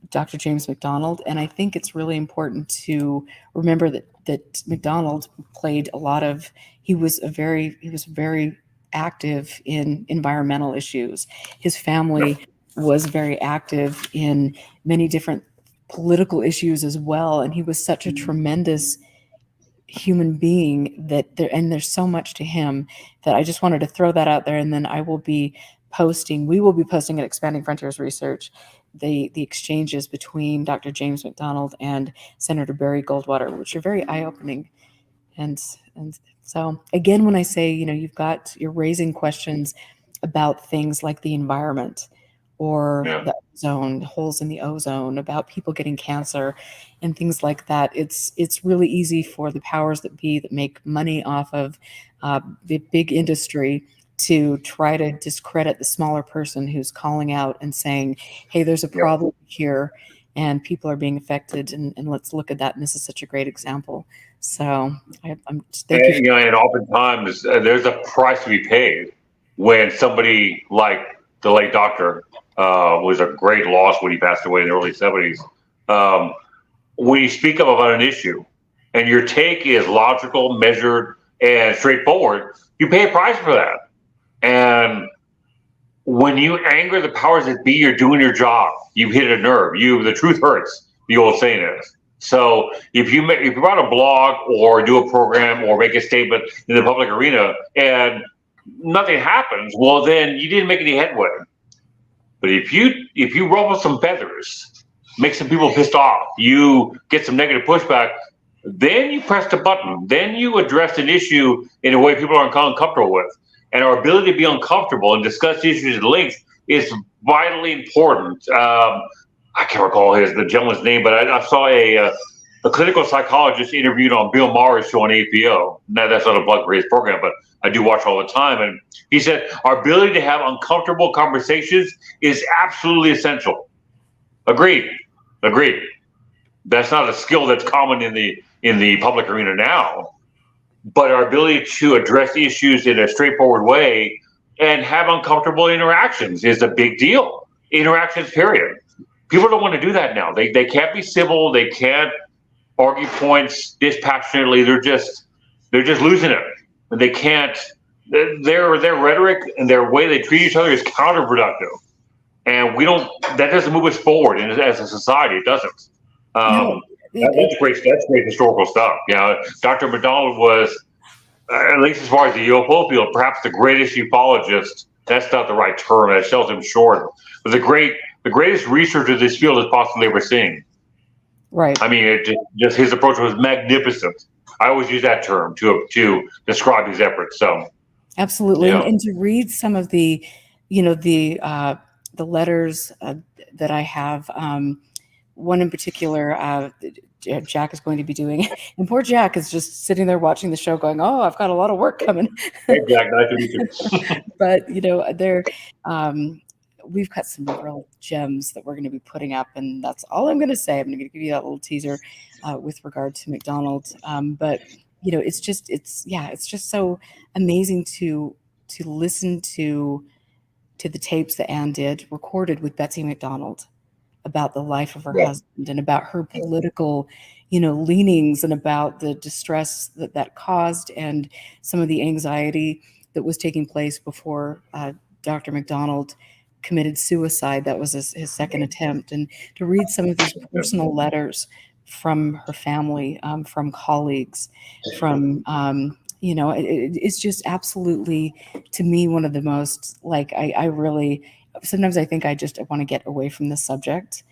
Dr. James McDonald. And I think it's really important to remember that McDonald played a lot of, he was very active in environmental issues. His family was very active in many different political issues as well. And he was such a tremendous human being there's so much to him that I just wanted to throw that out there. And then we will be posting at Expanding Frontiers Research the exchanges between Dr. James McDonald and Senator Barry Goldwater, which are very eye-opening. And so again, when I say, you're raising questions about things like the environment or the ozone, holes in the ozone, about people getting cancer and things like that, it's really easy for the powers that be that make money off of the big industry to try to discredit the smaller person who's calling out and saying, hey, there's a problem here and people are being affected, and let's look at that. And this is such a great example. So thank you.
And oftentimes there's a price to be paid when somebody like the late doctor was a great loss when he passed away in the early 70s. When you speak up about an issue and your take is logical, measured, and straightforward, you pay a price for that. And when you anger the powers that be, you're doing your job. You've hit a nerve. The truth hurts, the old saying is. So if you write a blog or do a program or make a statement in the public arena and nothing happens, well, then you didn't make any headway. But if you ruffle some feathers, make some people pissed off, you get some negative pushback, then you press the button. Then you address an issue in a way people are uncomfortable with. And our ability to be uncomfortable and discuss issues at length is vitally important. I can't recall the gentleman's name, but I saw a clinical psychologist interviewed on Bill Maher's show on APO. Now, that's not a plug for his program, but I do watch all the time. And he said, our ability to have uncomfortable conversations is absolutely essential. Agreed. That's not a skill that's common in the public arena now. But our ability to address issues in a straightforward way and have uncomfortable interactions is a big deal. Interactions, period. People don't want to do that now. They can't be civil. They can't argue points dispassionately. They're just losing it. And they can't. Their rhetoric and their way they treat each other is counterproductive. And that doesn't move us forward as a society. It doesn't. That's great historical stuff. Dr. McDonald was, at least as far as the UFO field, perhaps the greatest ufologist That's not the right term. That sells him short. But the greatest researcher in this field is possibly ever seen.
Right.
I mean, just his approach was magnificent. I always use that term to describe his efforts. So
Absolutely.
yeah,
And to read some of the, the letters that I have, one in particular, Jack is going to be doing, and poor Jack is just sitting there watching the show going, oh, I've got a lot of work coming.
hey Jack, nice to meet you.
But, um, we've got some real gems that we're going to be putting up, and that's all I'm going to say. I'm going to give you that little teaser with regard to McDonald's. But, it's just so amazing to listen to the tapes that Anne did recorded with Betsy McDonald about the life of her
Yeah.
husband and about her political, leanings, and about the distress that caused, and some of the anxiety that was taking place before Dr. McDonald committed suicide. That was his second attempt. And to read some of these personal letters from her family, from colleagues, from it's just absolutely, to me, one of the most, like, I really, sometimes I think I want to get away from the subject,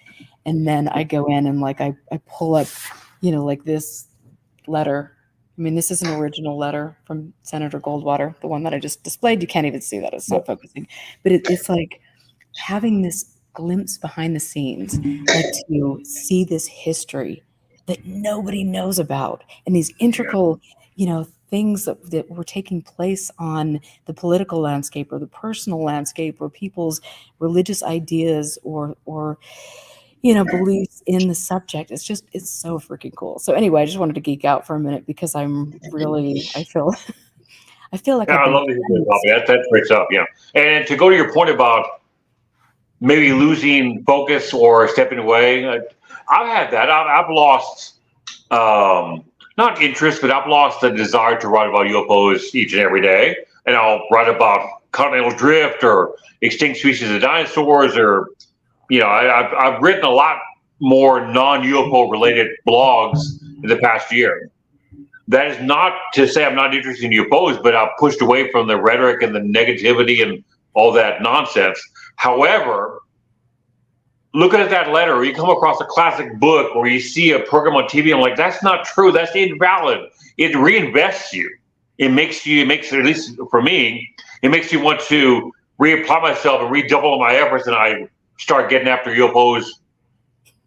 and then I go in and, like, I pull up, like this letter. I mean, this is an original letter from Senator Goldwater, the one that I just displayed. You can't even see that, it's not focusing, but it's like having this glimpse behind the scenes, like to see this history that nobody knows about, and these integral, things that were taking place on the political landscape or the personal landscape, or people's religious ideas, or beliefs in the subject. It's so freaking cool. So anyway, I just wanted to geek out for a minute because I feel I feel like
Yeah,
I've
I
been
love to hear this topic. That's great stuff. Yeah, and to go to your point about maybe losing focus or stepping away, I've had that. I've lost not interest, but I've lost the desire to write about UFOs each and every day. And I'll write about continental drift or extinct species of dinosaurs, or I've written a lot more non-UFO related blogs in the past year. That is not to say I'm not interested in UFOs, but I've pushed away from the rhetoric and the negativity and all that nonsense. However, looking at that letter, or you come across a classic book, or you see a program on TV, I'm like, that's not true. That's invalid. It reinvests you. It makes, at least for me, it makes you want to reapply myself and redouble my efforts, and I start getting after UFOs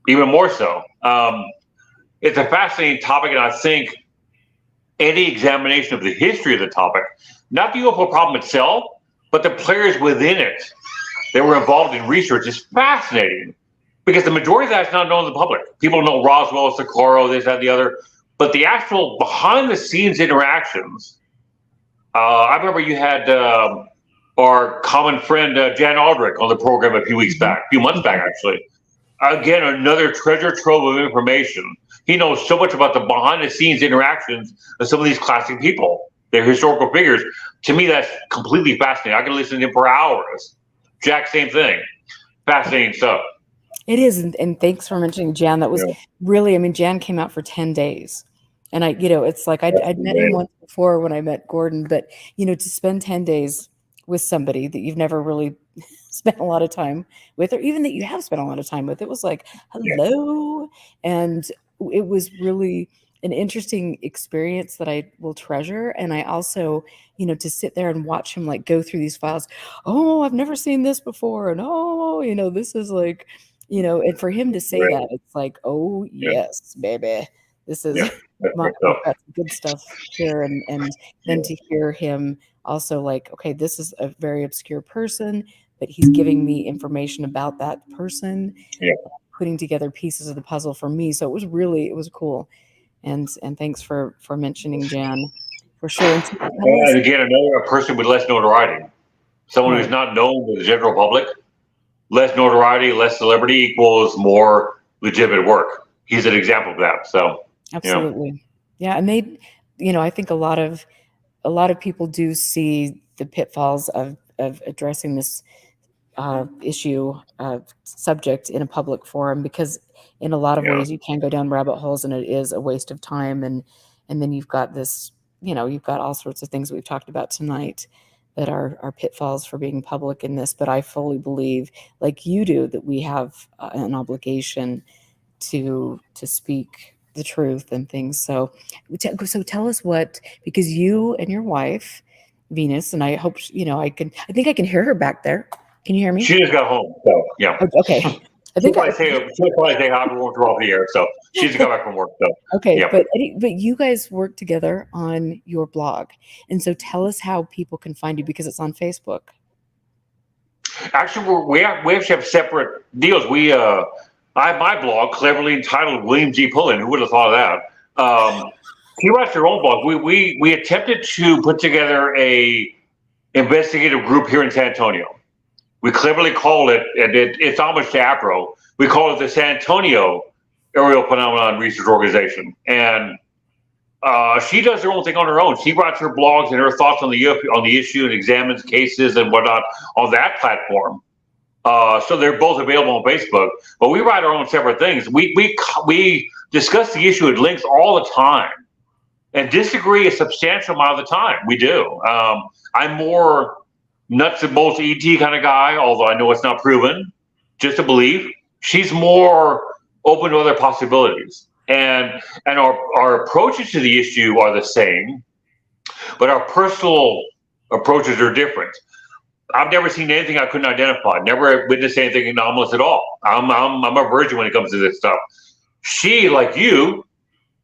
even more so. It's a fascinating topic, and I think any examination of the history of the topic, not the UFO problem itself, but the players within it that were involved in research, is fascinating, because the majority of that is not known to the public. People know Roswell, Socorro, this, that, the other, but the actual behind the scenes interactions. I remember you had our common friend Jan Aldrich on the program a few months back, actually. Again, another treasure trove of information. He knows so much about the behind the scenes interactions of some of these classic people. They're historical figures. To me, that's completely fascinating. I can listen to him for hours. Jack, same thing. Fascinating stuff.
It is, and thanks for mentioning Jan. That was really, I mean, Jan came out for 10 days. And it's like I'd met him once before when I met Gordon, but, to spend 10 days with somebody that you've never really spent a lot of time with, or even that you have spent a lot of time with, it was like, hello. And it was really an interesting experience that I will treasure. And I also, to sit there and watch him, like, go through these files. Oh, I've never seen this before. And oh, this is like, and for him to say that, it's like, oh yes, baby, this is we've got some good stuff here. And then to hear him also, like, okay, this is a very obscure person, but he's giving me information about that person, putting together pieces of the puzzle for me. So it was cool. And thanks for mentioning Jan, for sure.
And again, a person with less notoriety, someone who's not known to the general public. Less notoriety, less celebrity equals more legitimate work. He's an example of that. So
absolutely, yeah. And they, I think a lot of people do see the pitfalls of addressing this issue, subject in a public forum, because in a lot of ways you can go down rabbit holes, and it is a waste of time. And then you've got this, you've got all sorts of things we've talked about tonight that are pitfalls for being public in this, but I fully believe, like you do, that we have an obligation to speak the truth and things. So tell us what, because you and your wife Venus, and I hope I think I can hear her back there. Can you hear me?
She just got home, so yeah.
Okay.
She'll probably say hi before we're off the air. So she just got back from work. So
okay,
yeah.
but you guys work together on your blog, and so tell us how people can find you, because it's on Facebook.
Actually, we actually have separate deals. I have my blog, cleverly entitled William G. Pullin. Who would have thought of that? She writes her own blog. We attempted to put together a investigative group here in San Antonio. We cleverly call it, and it's homage to APRO, we call it the San Antonio Aerial Phenomenon Research Organization. And she does her own thing on her own. She writes her blogs and her thoughts on the issue and examines cases and whatnot on that platform. So they're both available on Facebook, but we write our own separate things. We discuss the issue at length all the time, and disagree a substantial amount of the time. We do. I'm more nuts and bolts ET kind of guy, although I know it's not proven, just a belief. She's more open to other possibilities, and our approaches to the issue are the same, but our personal approaches are different. I've never seen anything I couldn't identify. Never witnessed anything anomalous at all. I'm a virgin when it comes to this stuff. She, like you,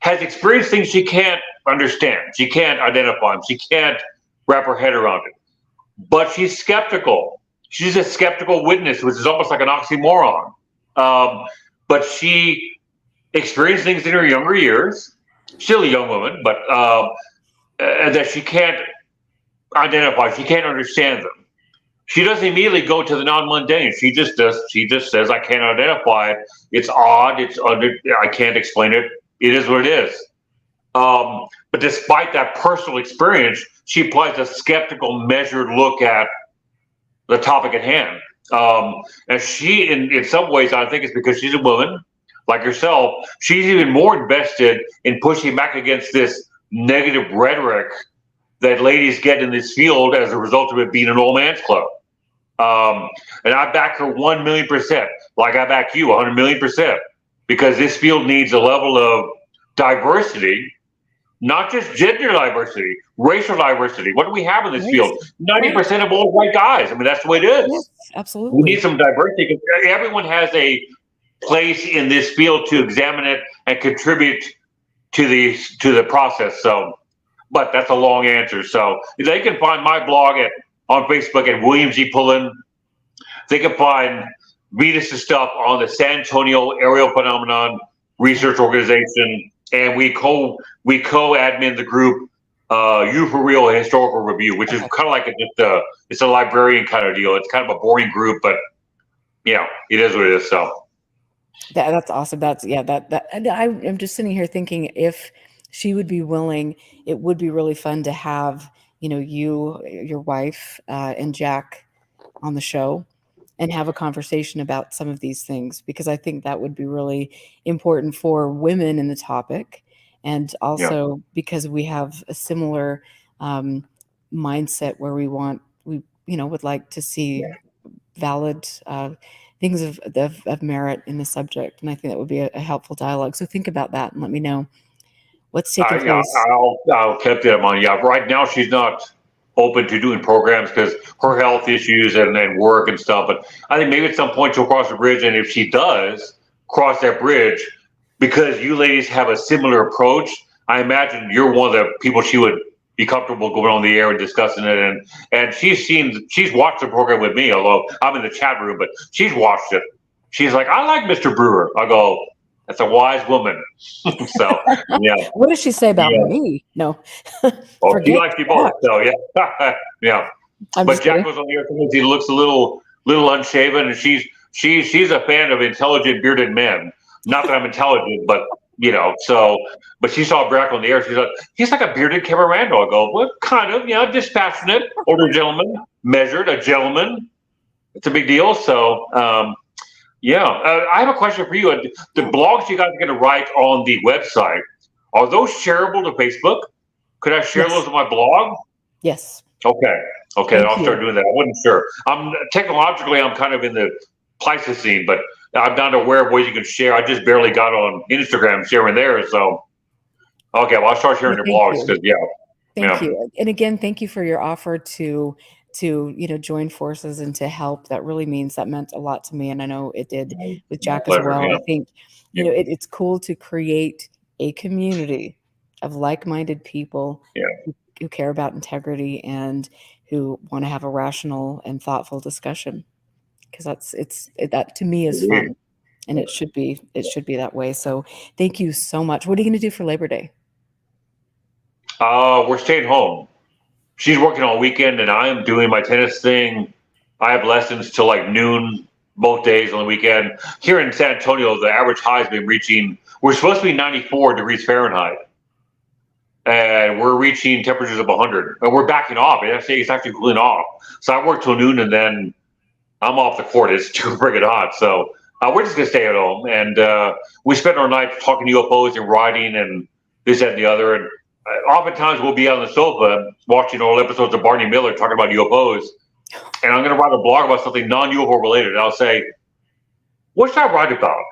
has experienced things she can't understand. She can't identify them. She can't wrap her head around it. But she's skeptical. She's a skeptical witness, which is almost like an oxymoron. But she experienced things in her younger years, still a young woman, but that she can't identify. She can't understand them. She doesn't immediately go to the non-mundane. She just says, I can't identify it. It's odd. I can't explain it. It is what it is. But despite that personal experience, she applies a skeptical, measured look at the topic at hand. And she, in some ways, I think it's because she's a woman, like herself, she's even more invested in pushing back against this negative rhetoric that ladies get in this field as a result of it being an old man's club. And I back her 1,000,000%, like I back you 100,000,000%, because this field needs a level of diversity, not just gender diversity, racial diversity. What do we have in this field? 90% of all white guys. I mean, that's the way it is.
Yes, absolutely.
We need some diversity, because everyone has a place in this field to examine it and contribute to the process. So, but that's a long answer. So they can find my blog on Facebook at William G. Pullin. They can find Venus's stuff on the San Antonio Aerial Phenomenon Research Organization, and we co-admin the group UFO-Real Historical Review, which is kind of like it's a librarian kind of deal. It's kind of a boring group, but yeah, it is what it is. So
that's awesome. I'm just sitting here thinking, if she would be willing, it would be really fun to have you, your wife, and Jack on the show and have a conversation about some of these things, because I think that would be really important for women in the topic. And also because we have a similar mindset where we would like to see valid things of merit in the subject. And I think that would be a helpful dialogue. So think about that and let me know what's taking place.
I'll keep that in mind. Yeah, right now she's not open to doing programs because her health issues and work and stuff. But I think maybe at some point she'll cross the bridge. And if she does cross that bridge, because you ladies have a similar approach, I imagine you're one of the people she would be comfortable going on the air and discussing it. And she's watched the program with me, although I'm in the chat room, but she's watched it. She's like, I like Mr. Brewer. I go, that's a wise woman. So, yeah.
What does she say about me? No.
Well, she likes you both. So, yeah. Yeah. But Jack was on the air because he looks a little unshaven, and she's a fan of intelligent bearded men. Not that I'm intelligent, but but she saw Jack on the air. She's like, he's like a bearded Kevin Randall. I go, what kind of, dispassionate, older gentleman, measured, a gentleman. It's a big deal. So, I have a question for you. The blogs you guys are going to write on the website, are those shareable to Facebook? Could I share those on my blog?
Yes.
Okay. Okay, then
Thank
I'll start
you.
doing that. I wasn't sure. I'm technologically, I'm kind of in the Pleistocene, but I'm not aware of ways you can share. I just barely got on Instagram sharing there. So, okay, well, I'll start sharing
Well,
your
thank
blogs
you.
because, yeah,
Thank
yeah,
you. And again, thank you for your offer to join forces and to help. That really means that meant a lot to me. And I know it did with
my
Jack as
pleasure.
well.
Yeah,
I think,
yeah,
it's cool to create a community of like-minded people
yeah.
who care about integrity and who want to have a rational and thoughtful discussion. Because that to me is fun. And it should be that way. So thank you so much. What are you going to do for Labor Day?
We're staying home. She's working all weekend, and I am doing my tennis thing. I have lessons till like noon both days on the weekend. Here in San Antonio, the average high has been reaching. We're supposed to be 94 degrees Fahrenheit, and we're reaching temperatures of 100, and we're backing off. It's actually cooling off. So I work till noon, and then I'm off the court. It's too friggin' hot. So we're just gonna stay at home, and we spend our nights talking UFOs and writing and this, that, and the other. And oftentimes we'll be on the sofa watching old episodes of Barney Miller talking about UFOs. And I'm gonna write a blog about something non-UFO related. And I'll say, "What should I write about?"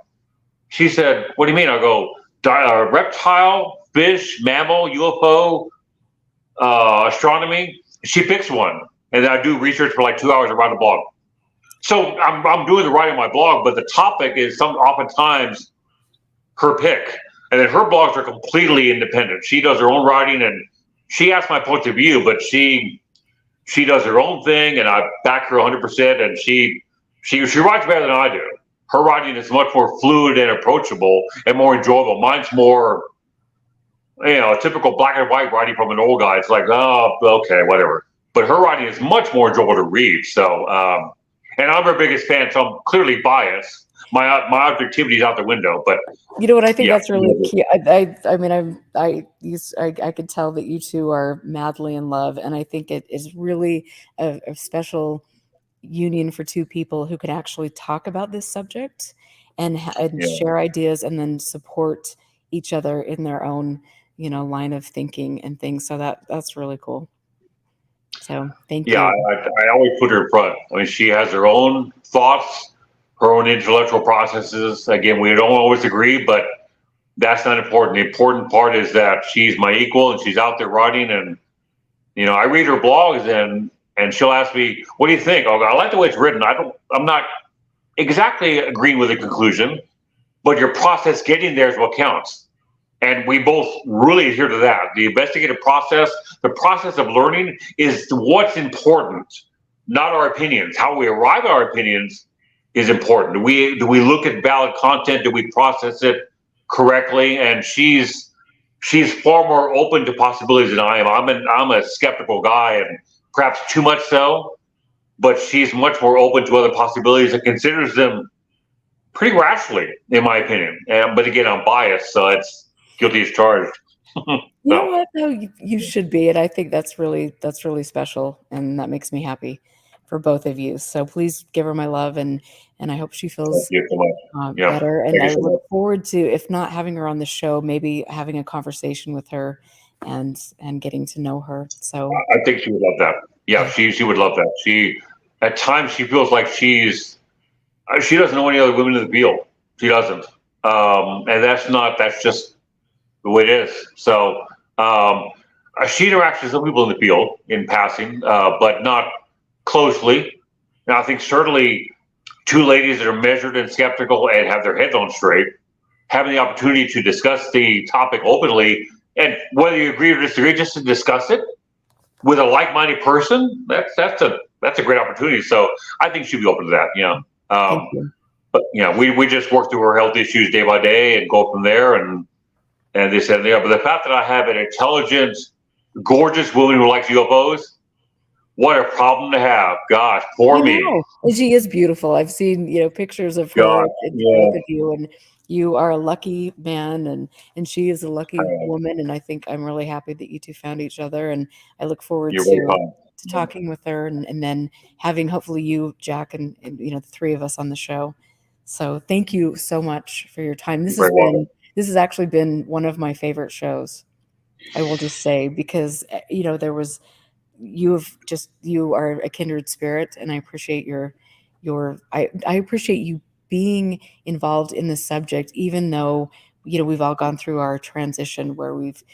She said, "What do you mean?" I go, "Reptile, fish, mammal, UFO, astronomy." She picks one, and then I do research for like 2 hours to write a blog. So I'm doing the writing on my blog, but the topic is oftentimes her pick, and then her blogs are completely independent. She does her own writing, and she asks my point of view, but she does her own thing, and I back her 100%. And she writes better than I do. Her writing is much more fluid and approachable and more enjoyable. Mine's more, typical black and white writing from an old guy. It's like, oh, okay, whatever. But her writing is much more enjoyable to read. So, and I'm her biggest fan, so I'm clearly biased. My objectivity is out the window. But
You know what? I think
yeah,
that's really key. I mean, I could tell that you two are madly in love, and I think it is really a special union for two people who can actually talk about this subject and
yeah,
share ideas and then support each other in their own, line of thinking and things. So that's really cool. So thank
yeah.
you.
I always put her in front. I mean, she has her own thoughts, her own intellectual processes. Again, we don't always agree, but that's not important. The important part is that she's my equal and she's out there writing. And I read her blogs, and she'll ask me, "What do you think?" I'll go, "I like the way it's written. I'm not exactly agreeing with the conclusion, but your process getting there is what counts." And we both really adhere to that. The investigative process, the process of learning, is what's important, not our opinions. How we arrive at our opinions is important. Do we look at valid content? Do we process it correctly? And she's far more open to possibilities than I am. I'm a skeptical guy, and perhaps too much so. But she's much more open to other possibilities and considers them pretty rationally, in my opinion. But again, I'm biased, so it's guilty as charged.
You know
So
what? No, you should be, and I think that's really special, and that makes me happy for both of you. So please give her my love, and I hope she
thank
feels
you so much. Yeah,
better. And
thank you
I
so
look
much.
forward to, if not having her on the show, maybe having a conversation with her and getting to know her. So
I think she would love that. Yeah,
yeah,
she would love that. At times she feels like she doesn't know any other women in the field. She doesn't, and that's just the way it is. So she interacts with some people in the field in passing, but not closely. And I think certainly two ladies that are measured and skeptical and have their heads on straight, having the opportunity to discuss the topic openly, and whether you agree or disagree, just to discuss it with a like-minded person, that's a great opportunity. So I think she'd be open to that.
thank
Um,
you.
but we just work through her health issues day by day and go from there. And this and there. But the fact that I have an intelligent, gorgeous woman who likes UFOs, what a problem to have. Gosh,
I
poor me.
know. And she is beautiful. I've seen, pictures of her
Gosh,
and
yeah.
both of you, and you are a lucky man and she is a lucky woman. And I think I'm really happy that you two found each other. And I look forward
You're very
to talking with her and then having hopefully you, Jack, and the three of us on the show. So thank you so much for your time.
You're very welcome.
This has actually been one of my favorite shows. I will just say because there was you are a kindred spirit, and I appreciate I appreciate you being involved in this subject, even though we've all gone through our transition where we've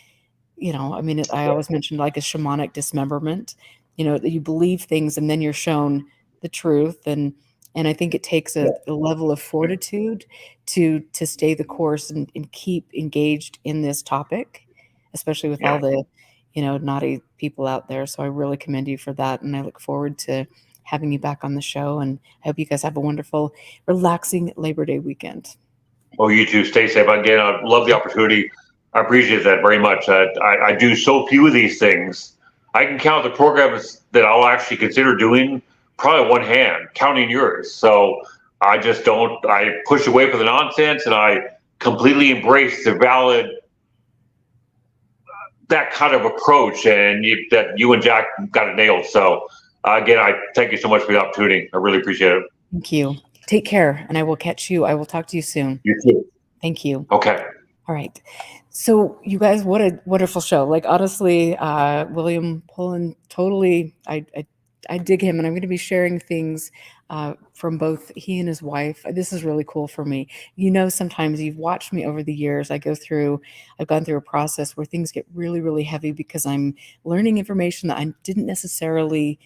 I mean, I always mentioned like a shamanic dismemberment, that you believe things and then you're shown the truth. And I think it takes a level of fortitude to stay the course and keep engaged in this topic, especially with all the, naughty people out there. So I really commend you for that. And I look forward to having you back on the show. And I hope you guys have a wonderful, relaxing Labor Day weekend.
Oh, you too. Stay safe. Again, I love the opportunity. I appreciate that very much. I do so few of these things. I can count the programs that I'll actually consider doing probably one hand, counting yours. So I just don't, I push away for the nonsense and I completely embrace the valid, that kind of approach. And that you and Jack got it nailed. So again, I thank you so much for the opportunity. I really appreciate it.
Thank you. Take care, and I will talk to you soon.
You too.
Thank you.
Okay.
All right. So you guys, what a wonderful show. Like, honestly, William Pullin, totally, I dig him, and I'm going to be sharing things from both he and his wife. This is really cool for me. Sometimes you've watched me over the years. I've gone through a process where things get really, really heavy because I'm learning information that I didn't necessarily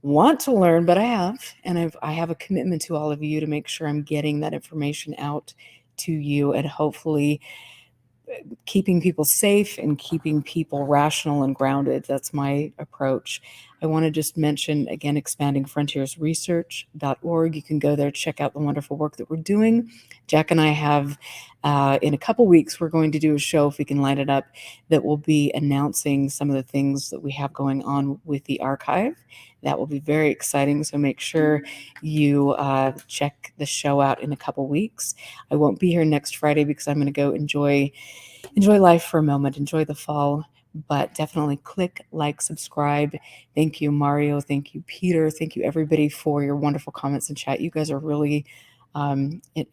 want to learn, but I have, and I have a commitment to all of you to make sure I'm getting that information out to you, and hopefully keeping people safe and keeping people rational and grounded. That's my approach. I want to just mention again, expandingfrontiersresearch.org. You can go there, check out the wonderful work that we're doing. Jack and I have, in a couple weeks, we're going to do a show, if we can line it up, that will be announcing some of the things that we have going on with the archive. That will be very exciting. So make sure you check the show out in a couple weeks. I won't be here next Friday because I'm going to go enjoy life for a moment, enjoy the fall, but definitely click, like, subscribe. Thank you, Mario. Thank you, Peter. Thank you, everybody, for your wonderful comments and chat. You guys are really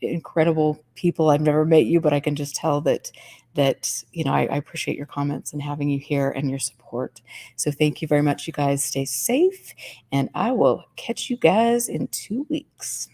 incredible people. I've never met you, but I can just tell that I appreciate your comments and having you here and your support. So thank you very much, you guys. Stay safe, and I will catch you guys in 2 weeks.